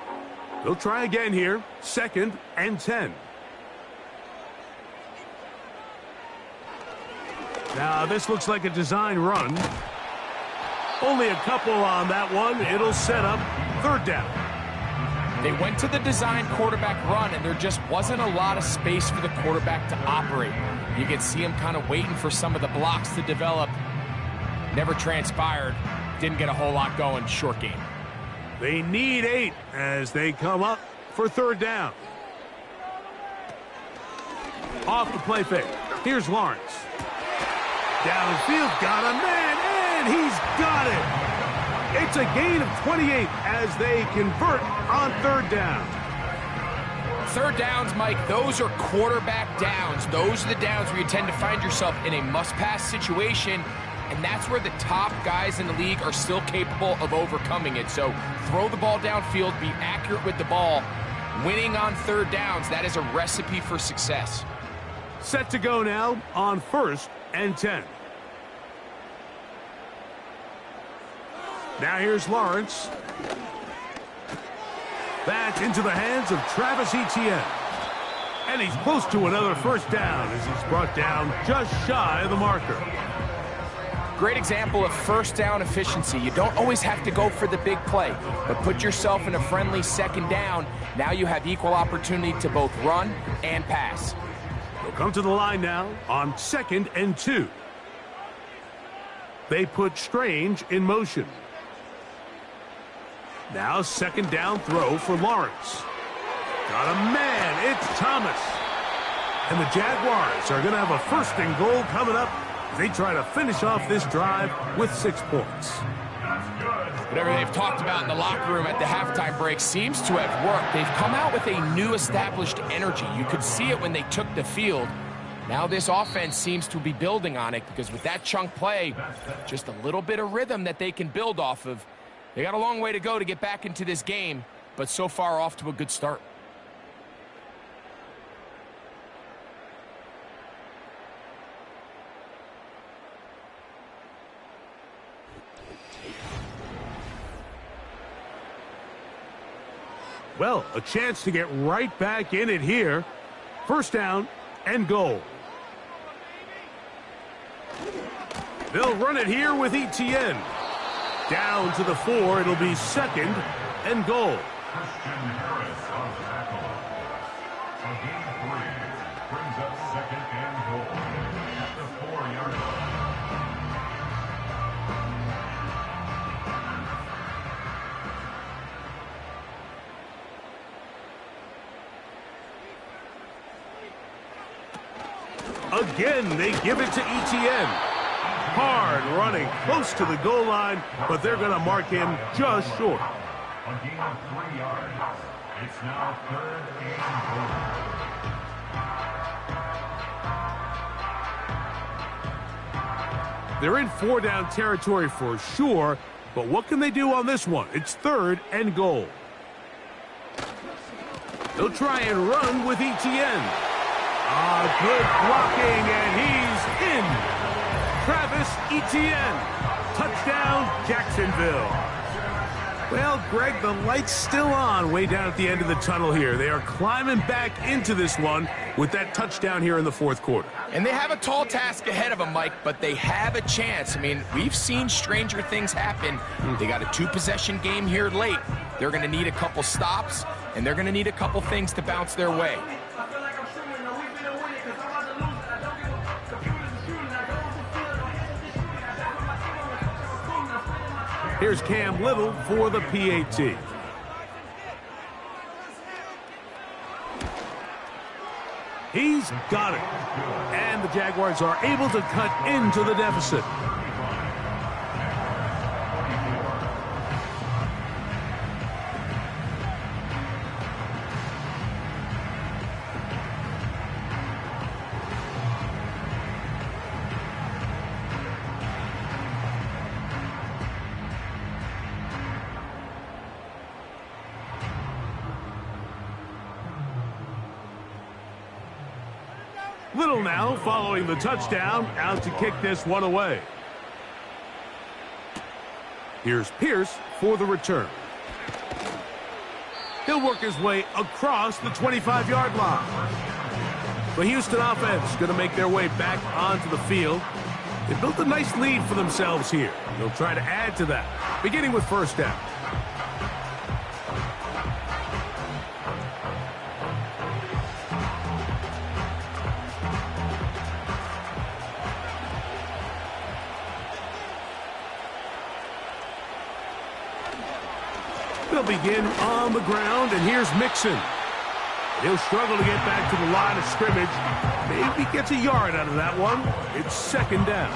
B: They'll try again here. 2nd and 10. Now this looks like a design run. Only a couple on that one. It'll set up 3rd down.
C: They went to the design quarterback run, and there just wasn't a lot of space for the quarterback to operate. You could see him kind of waiting for some of the blocks to develop. Never transpired. Didn't get a whole lot going. Short game.
B: They need 8 as they come up for 3rd down. Off the play fake. Here's Lawrence. Downfield, got a man, and he's got it. It's a gain of 28 as they convert on 3rd down.
C: 3rd downs, Mike, those are quarterback downs. Those are the downs where you tend to find yourself in a must-pass situation, and that's where the top guys in the league are still capable of overcoming it. So throw the ball downfield, be accurate with the ball. Winning on 3rd downs, that is a recipe for success.
B: Set to go now on 1st and 10. Now here's Lawrence. That's into the hands of Travis Etienne. And he's close to another first down as he's brought down just shy of the marker.
C: Great example of first down efficiency. You don't always have to go for the big play, but put yourself in a friendly second down. Now you have equal opportunity to both run and pass.
B: They'll come to the line now on 2nd and 2. They put Strange in motion. Now 2nd down throw for Lawrence. Got a man, it's Thomas. And the Jaguars are going to have a 1st and goal coming up as they try to finish off this drive with 6 points.
C: Whatever they've talked about in the locker room at the halftime break seems to have worked. They've come out with a new established energy. You could see it when they took the field. Now this offense seems to be building on it because with that chunk play, just a little bit of rhythm that they can build off of. They got a long way to go to get back into this game, but so far off to a good start.
B: Well, a chance to get right back in it here. 1st down and goal. They'll run it here with Etienne. Down to the 4, it'll be 2nd and goal. Again, they give it to Etienne. Hard running, close to the goal line, but they're going to mark him just short.
E: A gain of 3 yards. It's now 3rd and goal.
B: They're in 4-down territory for sure, but what can they do on this one? It's 3rd and goal. They'll try and run with Etienne. Good blocking, and he's in. Travis Etienne. Touchdown, Jacksonville. Well, Greg, the light's still on way down at the end of the tunnel here. They are climbing back into this one with that touchdown here in the 4th quarter.
C: And they have a tall task ahead of them, Mike, but they have a chance. I mean, we've seen stranger things happen. They got a 2-possession game here late. They're going to need a couple stops, and they're going to need a couple things to bounce their way.
B: Here's Cam Little for the PAT. He's got it. And the Jaguars are able to cut into the deficit. Little now following the touchdown, out to kick this one away. Here's Pierce for the return. He'll work his way across the 25-yard line. The Houston offense going to make their way back onto the field. They built a nice lead for themselves here. They'll try to add to that, beginning with 1st down. They'll begin on the ground, and here's Mixon. He'll struggle to get back to the line of scrimmage. Maybe gets a yard out of that one. It's 2nd down.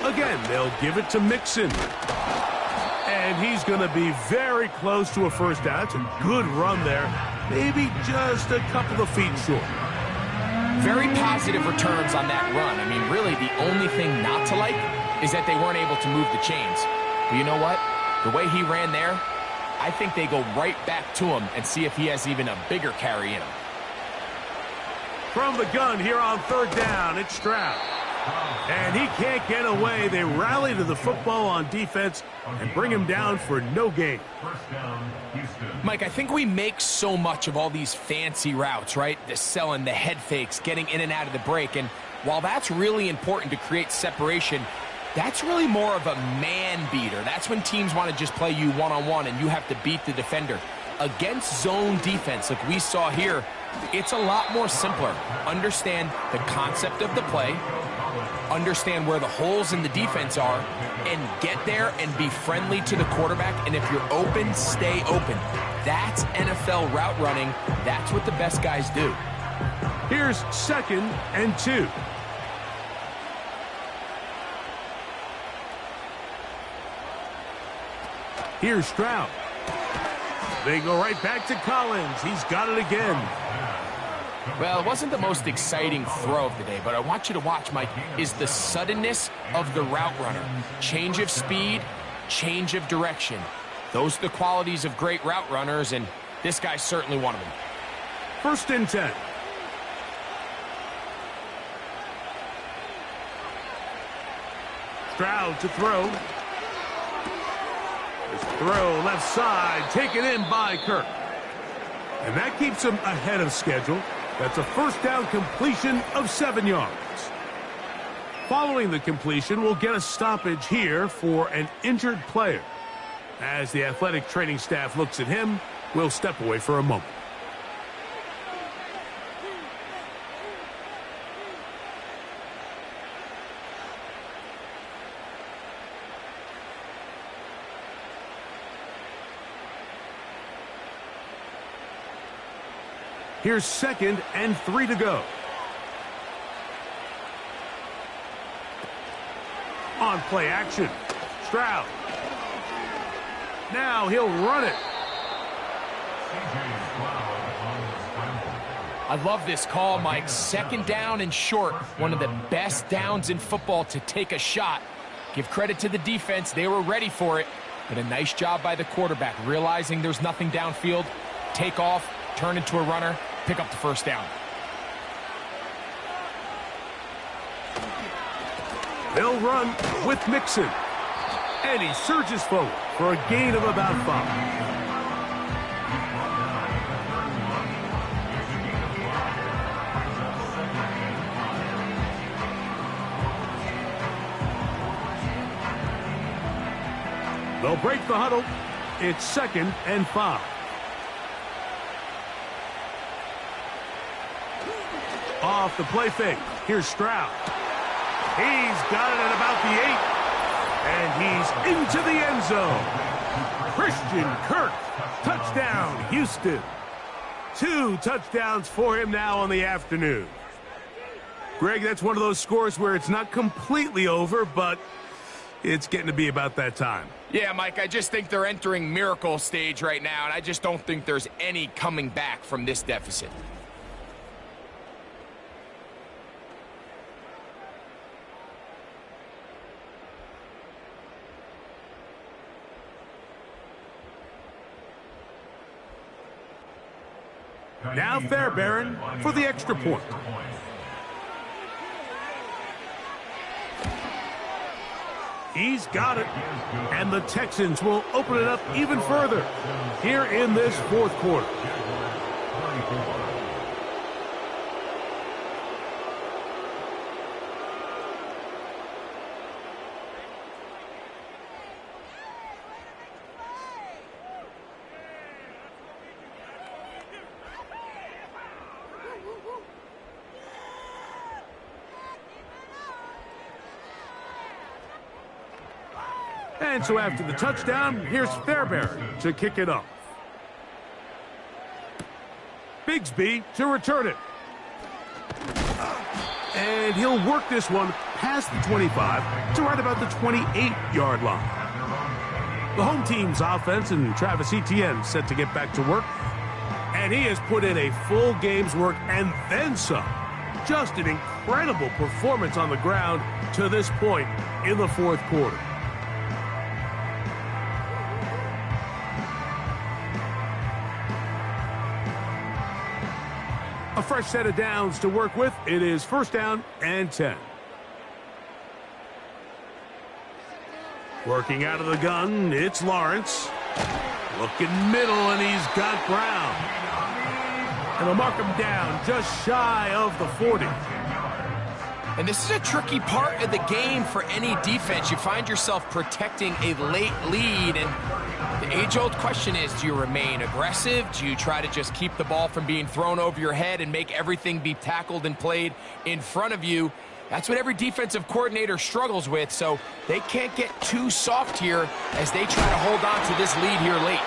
B: Again, they'll give it to Mixon. And he's going to be very close to a 1st down. It's a good run there. Maybe just a couple of feet short.
C: Very positive returns on that run. I mean, really, the only thing not to like is that they weren't able to move the chains. But you know what? The way he ran there, I think they go right back to him and see if he has even a bigger carry in him.
B: From the gun here on third down, it's Stroud. And he can't get away. They rally to the football on defense and bring him down for no gain.
E: First down, Houston.
C: Mike, I think we make so much of all these fancy routes, right? The selling, the head fakes, getting in and out of the break. And while that's really important to create separation, that's really more of a man beater. That's when teams want to just play you one-on-one and you have to beat the defender. Against zone defense, like we saw here, it's a lot more simpler. Understand the concept of the play, understand where the holes in the defense are, and get there and be friendly to the quarterback. And if you're open, stay open. That's NFL route running. That's what the best guys do.
B: Here's 2nd and 2. Here's Stroud. They go right back to Collins. He's got it again.
C: Well, it wasn't the most exciting throw of the day, but I want you to watch, Mike, is the suddenness of the route runner. Change of speed, change of direction. Those are the qualities of great route runners, and this guy's certainly one of them.
B: 1st and 10. Stroud to throw. His throw left side, taken in by Kirk. And that keeps him ahead of schedule. That's a first down completion of 7 yards. Following the completion, we'll get a stoppage here for an injured player. As the athletic training staff looks at him, we'll step away for a moment. Here's 2nd and 3 to go. On play action, Stroud. Now he'll run it.
C: I love this call, Mike. 2nd down and short. One of the best downs in football to take a shot. Give credit to the defense. They were ready for it. But a nice job by the quarterback, realizing there's nothing downfield. Take off, turn into a runner, pick up the first down.
B: They'll run with Mixon. And he surges forward for a gain of about 5. They'll break the huddle. It's 2nd and 5. Off the play fake. Here's Stroud. He's got it at about the 8. And he's into the end zone. Christian Kirk. Touchdown, Houston. 2 touchdowns for him now on the afternoon. Greg, that's one of those scores where it's not completely over, but it's getting to be about that time.
C: Yeah, Mike, I just think they're entering miracle stage right now, and I just don't think there's any coming back from this deficit.
B: Now Fairbairn for the extra point. He's got it. And the Texans will open it up even further here in this 4th quarter. And so after the touchdown, here's Fairbairn to kick it off. Bigsby to return it. And he'll work this one past the 25 to right about the 28-yard line. The home team's offense and Travis Etienne set to get back to work. And he has put in a full game's work and then some. Just an incredible performance on the ground to this point in the 4th quarter. fresh set of downs to work with. It is 1st down and 10. Working out of the gun, it's Lawrence. Looking middle, and he's got Brown. And they'll mark him down just shy of the 40.
C: And this is a tricky part of the game for any defense. You find yourself protecting a late lead, and the age-old question is, do you remain aggressive? Do you try to just keep the ball from being thrown over your head and make everything be tackled and played in front of you? That's what every defensive coordinator struggles with, so they can't get too soft here as they try to hold on to this lead here late.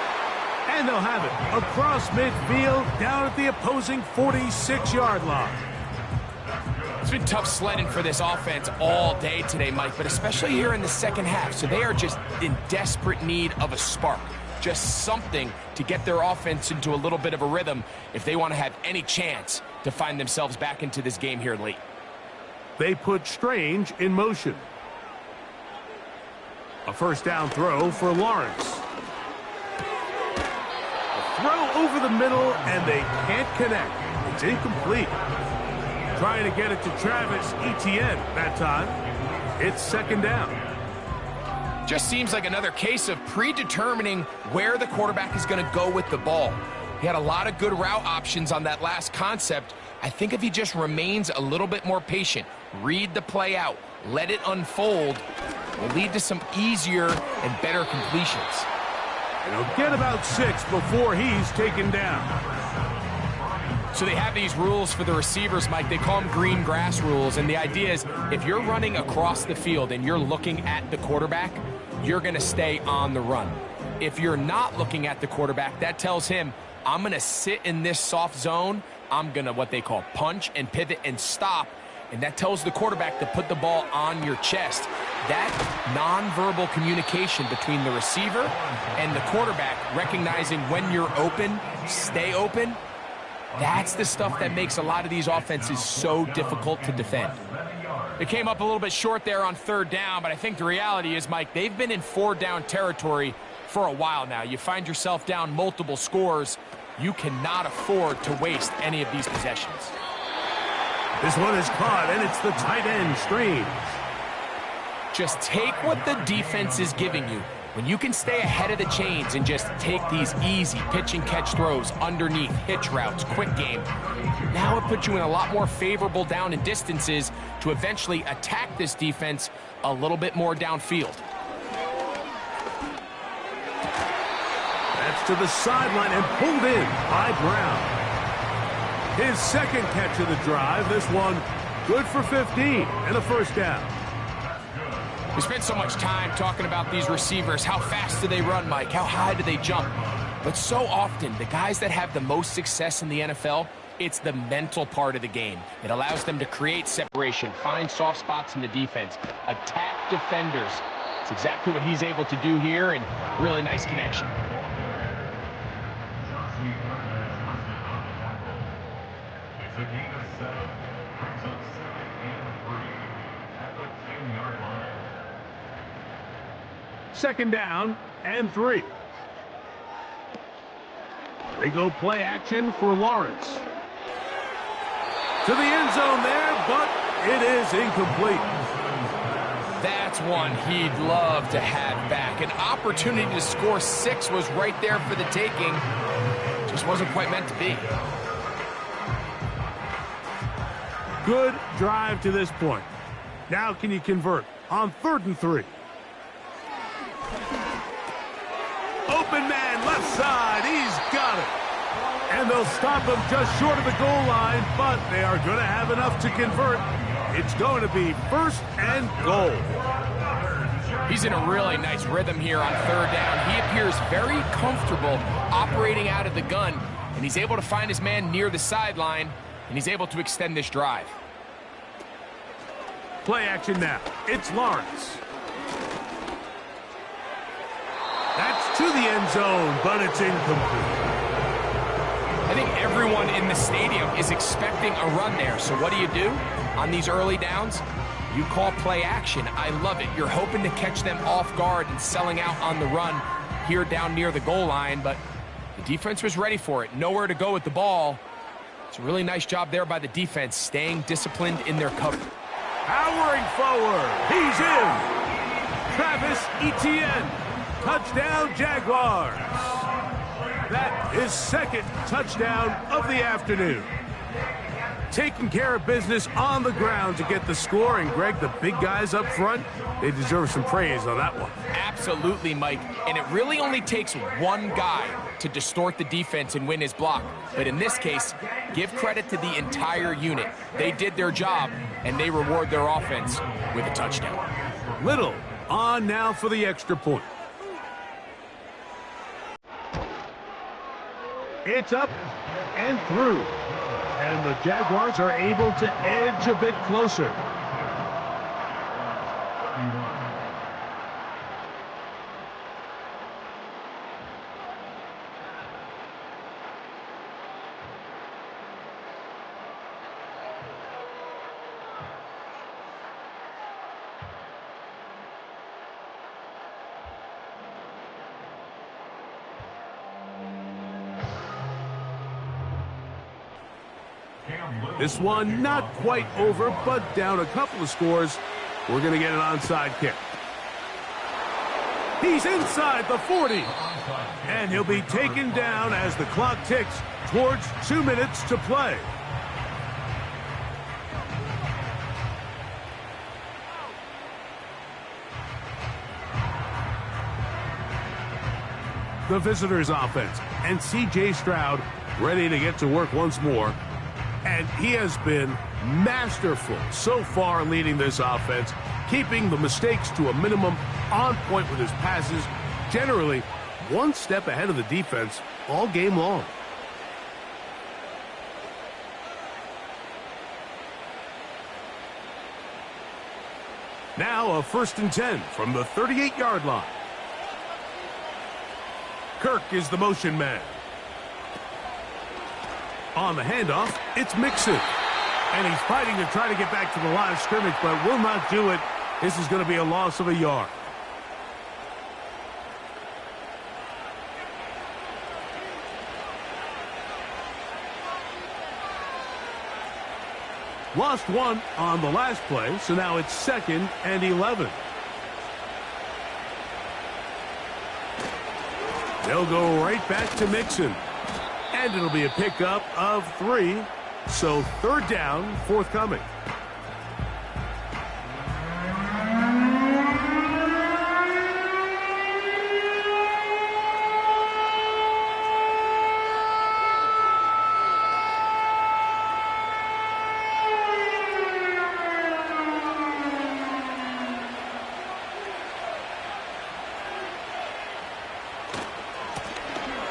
B: And they'll have it across midfield, down at the opposing 46-yard line.
C: It's been tough sledding for this offense all day today, Mike, but especially here in the second half. So they are just in desperate need of a spark, just something to get their offense into a little bit of a rhythm if they want to have any chance to find themselves back into this game here late.
B: They put Strange in motion. A 1st down throw for Lawrence. A throw over the middle, and they can't connect. It's incomplete. Trying to get it to Travis Etienne that time. It's 2nd down.
C: Just seems like another case of predetermining where the quarterback is going to go with the ball. He had a lot of good route options on that last concept. I think if he just remains a little bit more patient, read the play out, let it unfold, will lead to some easier and better completions.
B: And he'll get about 6 before he's taken down.
C: So they have these rules for the receivers, Mike. They call them green grass rules. And the idea is if you're running across the field and you're looking at the quarterback, you're going to stay on the run. If you're not looking at the quarterback, that tells him, I'm going to sit in this soft zone. I'm going to what they call punch and pivot and stop. And that tells the quarterback to put the ball on your chest. That nonverbal communication between the receiver and the quarterback, recognizing when you're open, stay open, that's the stuff that makes a lot of these offenses so difficult to defend. It came up a little bit short there on 3rd down, but I think the reality is, Mike, they've been in 4-down territory for a while now. You find yourself down multiple scores. You cannot afford to waste any of these possessions.
B: This one is caught, and it's the tight end, Strange.
C: Just take what the defense is giving you. When you can stay ahead of the chains and just take these easy pitch and catch throws underneath, hitch routes, quick game, now it puts you in a lot more favorable down and distances to eventually attack this defense a little bit more downfield.
B: That's to the sideline and pulled in by Brown. His 2nd catch of the drive. This one good for 15 and a 1st down.
C: We spent so much time talking about these receivers. How fast do they run, Mike? How high do they jump? But so often, the guys that have the most success in the NFL, it's the mental part of the game. It allows them to create separation, find soft spots in the defense, attack defenders. It's exactly what he's able to do here, and really nice connection.
E: It's a gain of 7. Brings up 2nd and 3 at the 10-yard line.
B: 2nd down and 3. They go play action for Lawrence. To the end zone there, but it is incomplete.
C: That's one he'd love to have back. An opportunity to score 6 was right there for the taking. Just wasn't quite meant to be.
B: Good drive to this point. Now can you convert on 3rd and 3? Open man, left side, he's got it. And they'll stop him just short of the goal line, but they are going to have enough to convert. It's going to be 1st and goal.
C: He's in a really nice rhythm here on 3rd down. He appears very comfortable operating out of the gun, and he's able to find his man near the sideline, and he's able to extend this drive.
B: Play action now. It's Lawrence. That's to the end zone, but it's incomplete.
C: I think everyone in the stadium is expecting a run there. So what do? On these early downs, you call play action. I love it. You're hoping to catch them off guard and selling out on the run here down near the goal line, but the defense was ready for it. Nowhere to go with the ball. It's a really nice job there by the defense, staying disciplined in their cover.
B: Powering forward. He's in. Travis Etienne. Touchdown, Jaguars. That is second touchdown of the afternoon. Taking care of business on the ground to get the score. And, Greg, the big guys up front, they deserve some praise on that one.
C: Absolutely, Mike. And it really only takes one guy to distort the defense and win his block. But in this case, give credit to the entire unit. They did their job, and they reward their offense with a touchdown.
B: Little on now for the extra point. It's up and through. And the Jaguars are able to edge a bit closer. This one not quite over, but down a couple of scores. We're going to get an onside kick. He's inside the 40. And he'll be taken down as the clock ticks towards 2 minutes to play. The visitors' offense, and C.J. Stroud ready to get to work once more. And he has been masterful so far leading this offense, keeping the mistakes to a minimum, on point with his passes, generally one step ahead of the defense all game long. Now a 1st and 10 from the 38-yard line. Kirk is the motion man. On the handoff, it's Mixon. And he's fighting to try to get back to the line of scrimmage, but will not do it. This is going to be a loss of a yard. Lost one on the last play, so now it's 2nd and 11. They'll go right back to Mixon. And it'll be a pickup of 3. So 3rd down, forthcoming.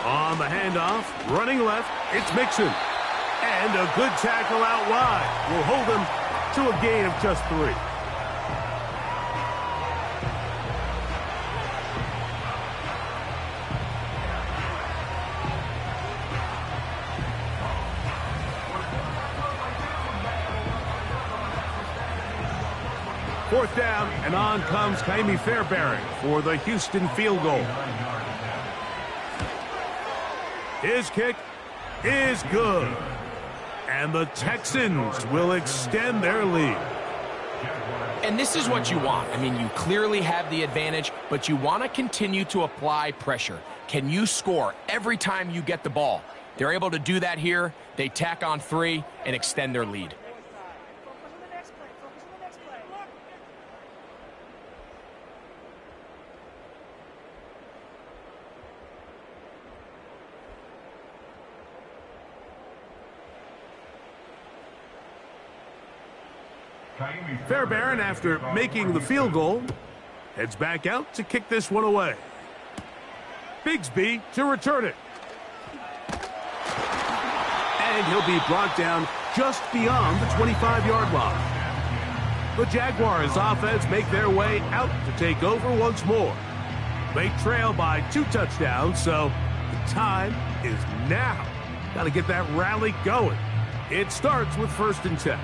B: On the handoff, running left, it's Mixon. And a good tackle out wide will hold him to a gain of just 3. Fourth down, and on comes Kaimi Fairbairn for the Houston field goal. His kick is good. And the Texans will extend their lead.
C: And this is what you want. I mean, you clearly have the advantage, but you want to continue to apply pressure. Can you score every time you get the ball? They're able to do that here. They tack on 3 and extend their lead.
B: Fairbairn, after making the field goal, heads back out to kick this one away. Bigsby to return it. And he'll be brought down just beyond the 25-yard line. The Jaguars offense make their way out to take over once more. They trail by 2 touchdowns, so the time is now. Got to get that rally going. It starts with 1st and 10.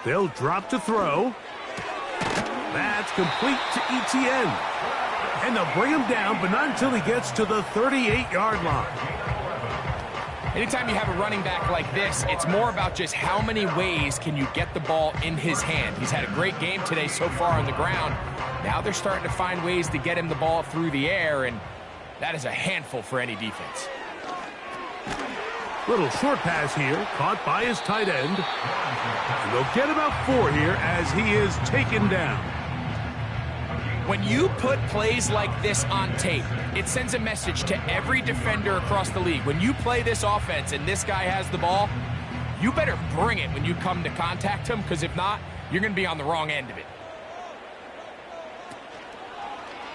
B: They'll drop to throw. That's complete to ETN. And they'll bring him down, but not until he gets to the 38-yard line.
C: Anytime you have a running back like this, it's more about just how many ways can you get the ball in his hand. He's had a great game today so far on the ground. Now they're starting to find ways to get him the ball through the air, and that is a handful for any defense.
B: Little short pass here, caught by his tight end. And they'll get about 4 here as he is taken down.
C: When you put plays like this on tape, it sends a message to every defender across the league. When you play this offense and this guy has the ball, you better bring it when you come to contact him, because if not, you're going to be on the wrong end of it.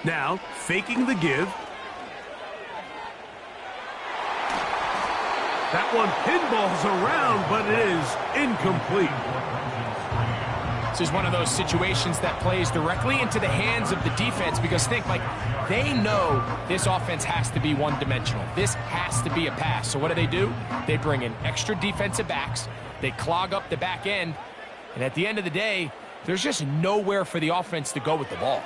B: Now, faking the give. That one pinballs around, but it is incomplete.
C: This is one of those situations that plays directly into the hands of the defense, because think, like, they know this offense has to be one-dimensional. This has to be a pass. So what do? They bring in extra defensive backs. They clog up the back end. And at the end of the day, there's just nowhere for the offense to go with the ball.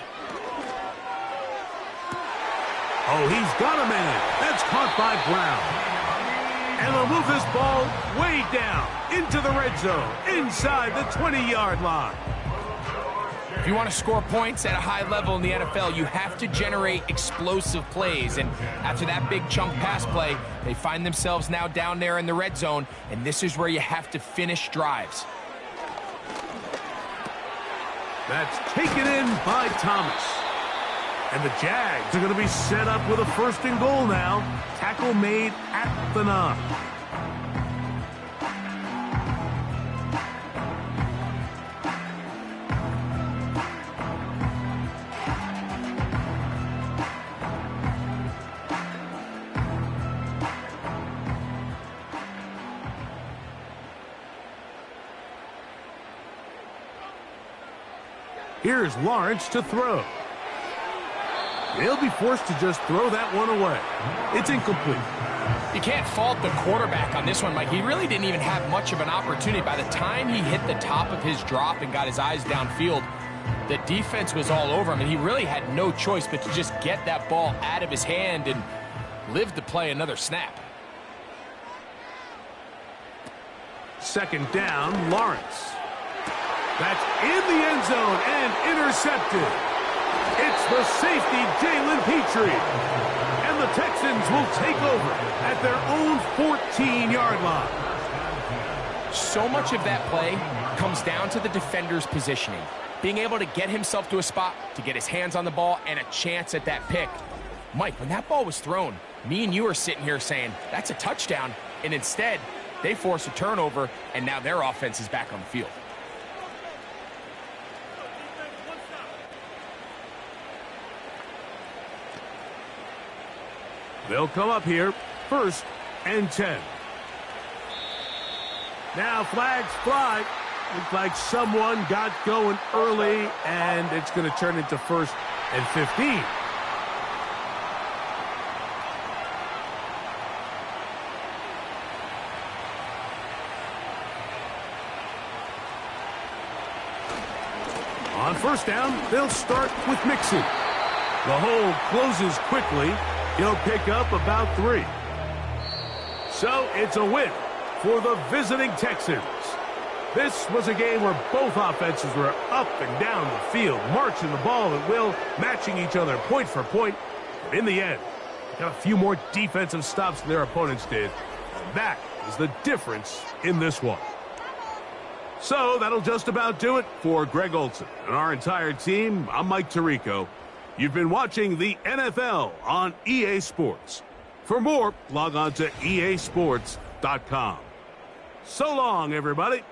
B: Oh, he's got a man. That's caught by Brown. And they'll move this ball way down into the red zone, inside the 20-yard line.
C: If you want to score points at a high level in the NFL, you have to generate explosive plays. And after that big chunk pass play, they find themselves now down there in the red zone, and this is where you have to finish drives.
B: That's taken in by Thomas. And the Jags are going to be set up with a 1st and goal now. Tackle made at the 9. Here's Lawrence to throw. They'll be forced to just throw that one away. It's incomplete.
C: You can't fault the quarterback on this one, Mike. He really didn't even have much of an opportunity. By the time he hit the top of his drop and got his eyes downfield, the defense was all over him, and he really had no choice but to just get that ball out of his hand and live to play another snap.
B: 2nd down, Lawrence. That's in the end zone and intercepted. It's the safety, Jalen Petrie. And the Texans will take over at their own 14-yard line.
C: So much of that play comes down to the defender's positioning. Being able to get himself to a spot, to get his hands on the ball, and a chance at that pick. Mike, when that ball was thrown, me and you are sitting here saying, that's a touchdown. And instead, they force a turnover, and now their offense is back on the field.
B: They'll come up here, 1st and 10. Now flags fly. Looks like someone got going early, and it's going to turn into 1st and 15. On 1st down, they'll start with Mixon. The hole closes quickly. He'll pick up about 3. So it's a win for the visiting Texans. This was a game where both offenses were up and down the field, marching the ball at will, matching each other point for point. But in the end, got a few more defensive stops than their opponents did. And that is the difference in this one. So that'll just about do it for Greg Olson and our entire team. I'm Mike Tirico. You've been watching the NFL on EA Sports. For more, log on to easports.com. So long, everybody.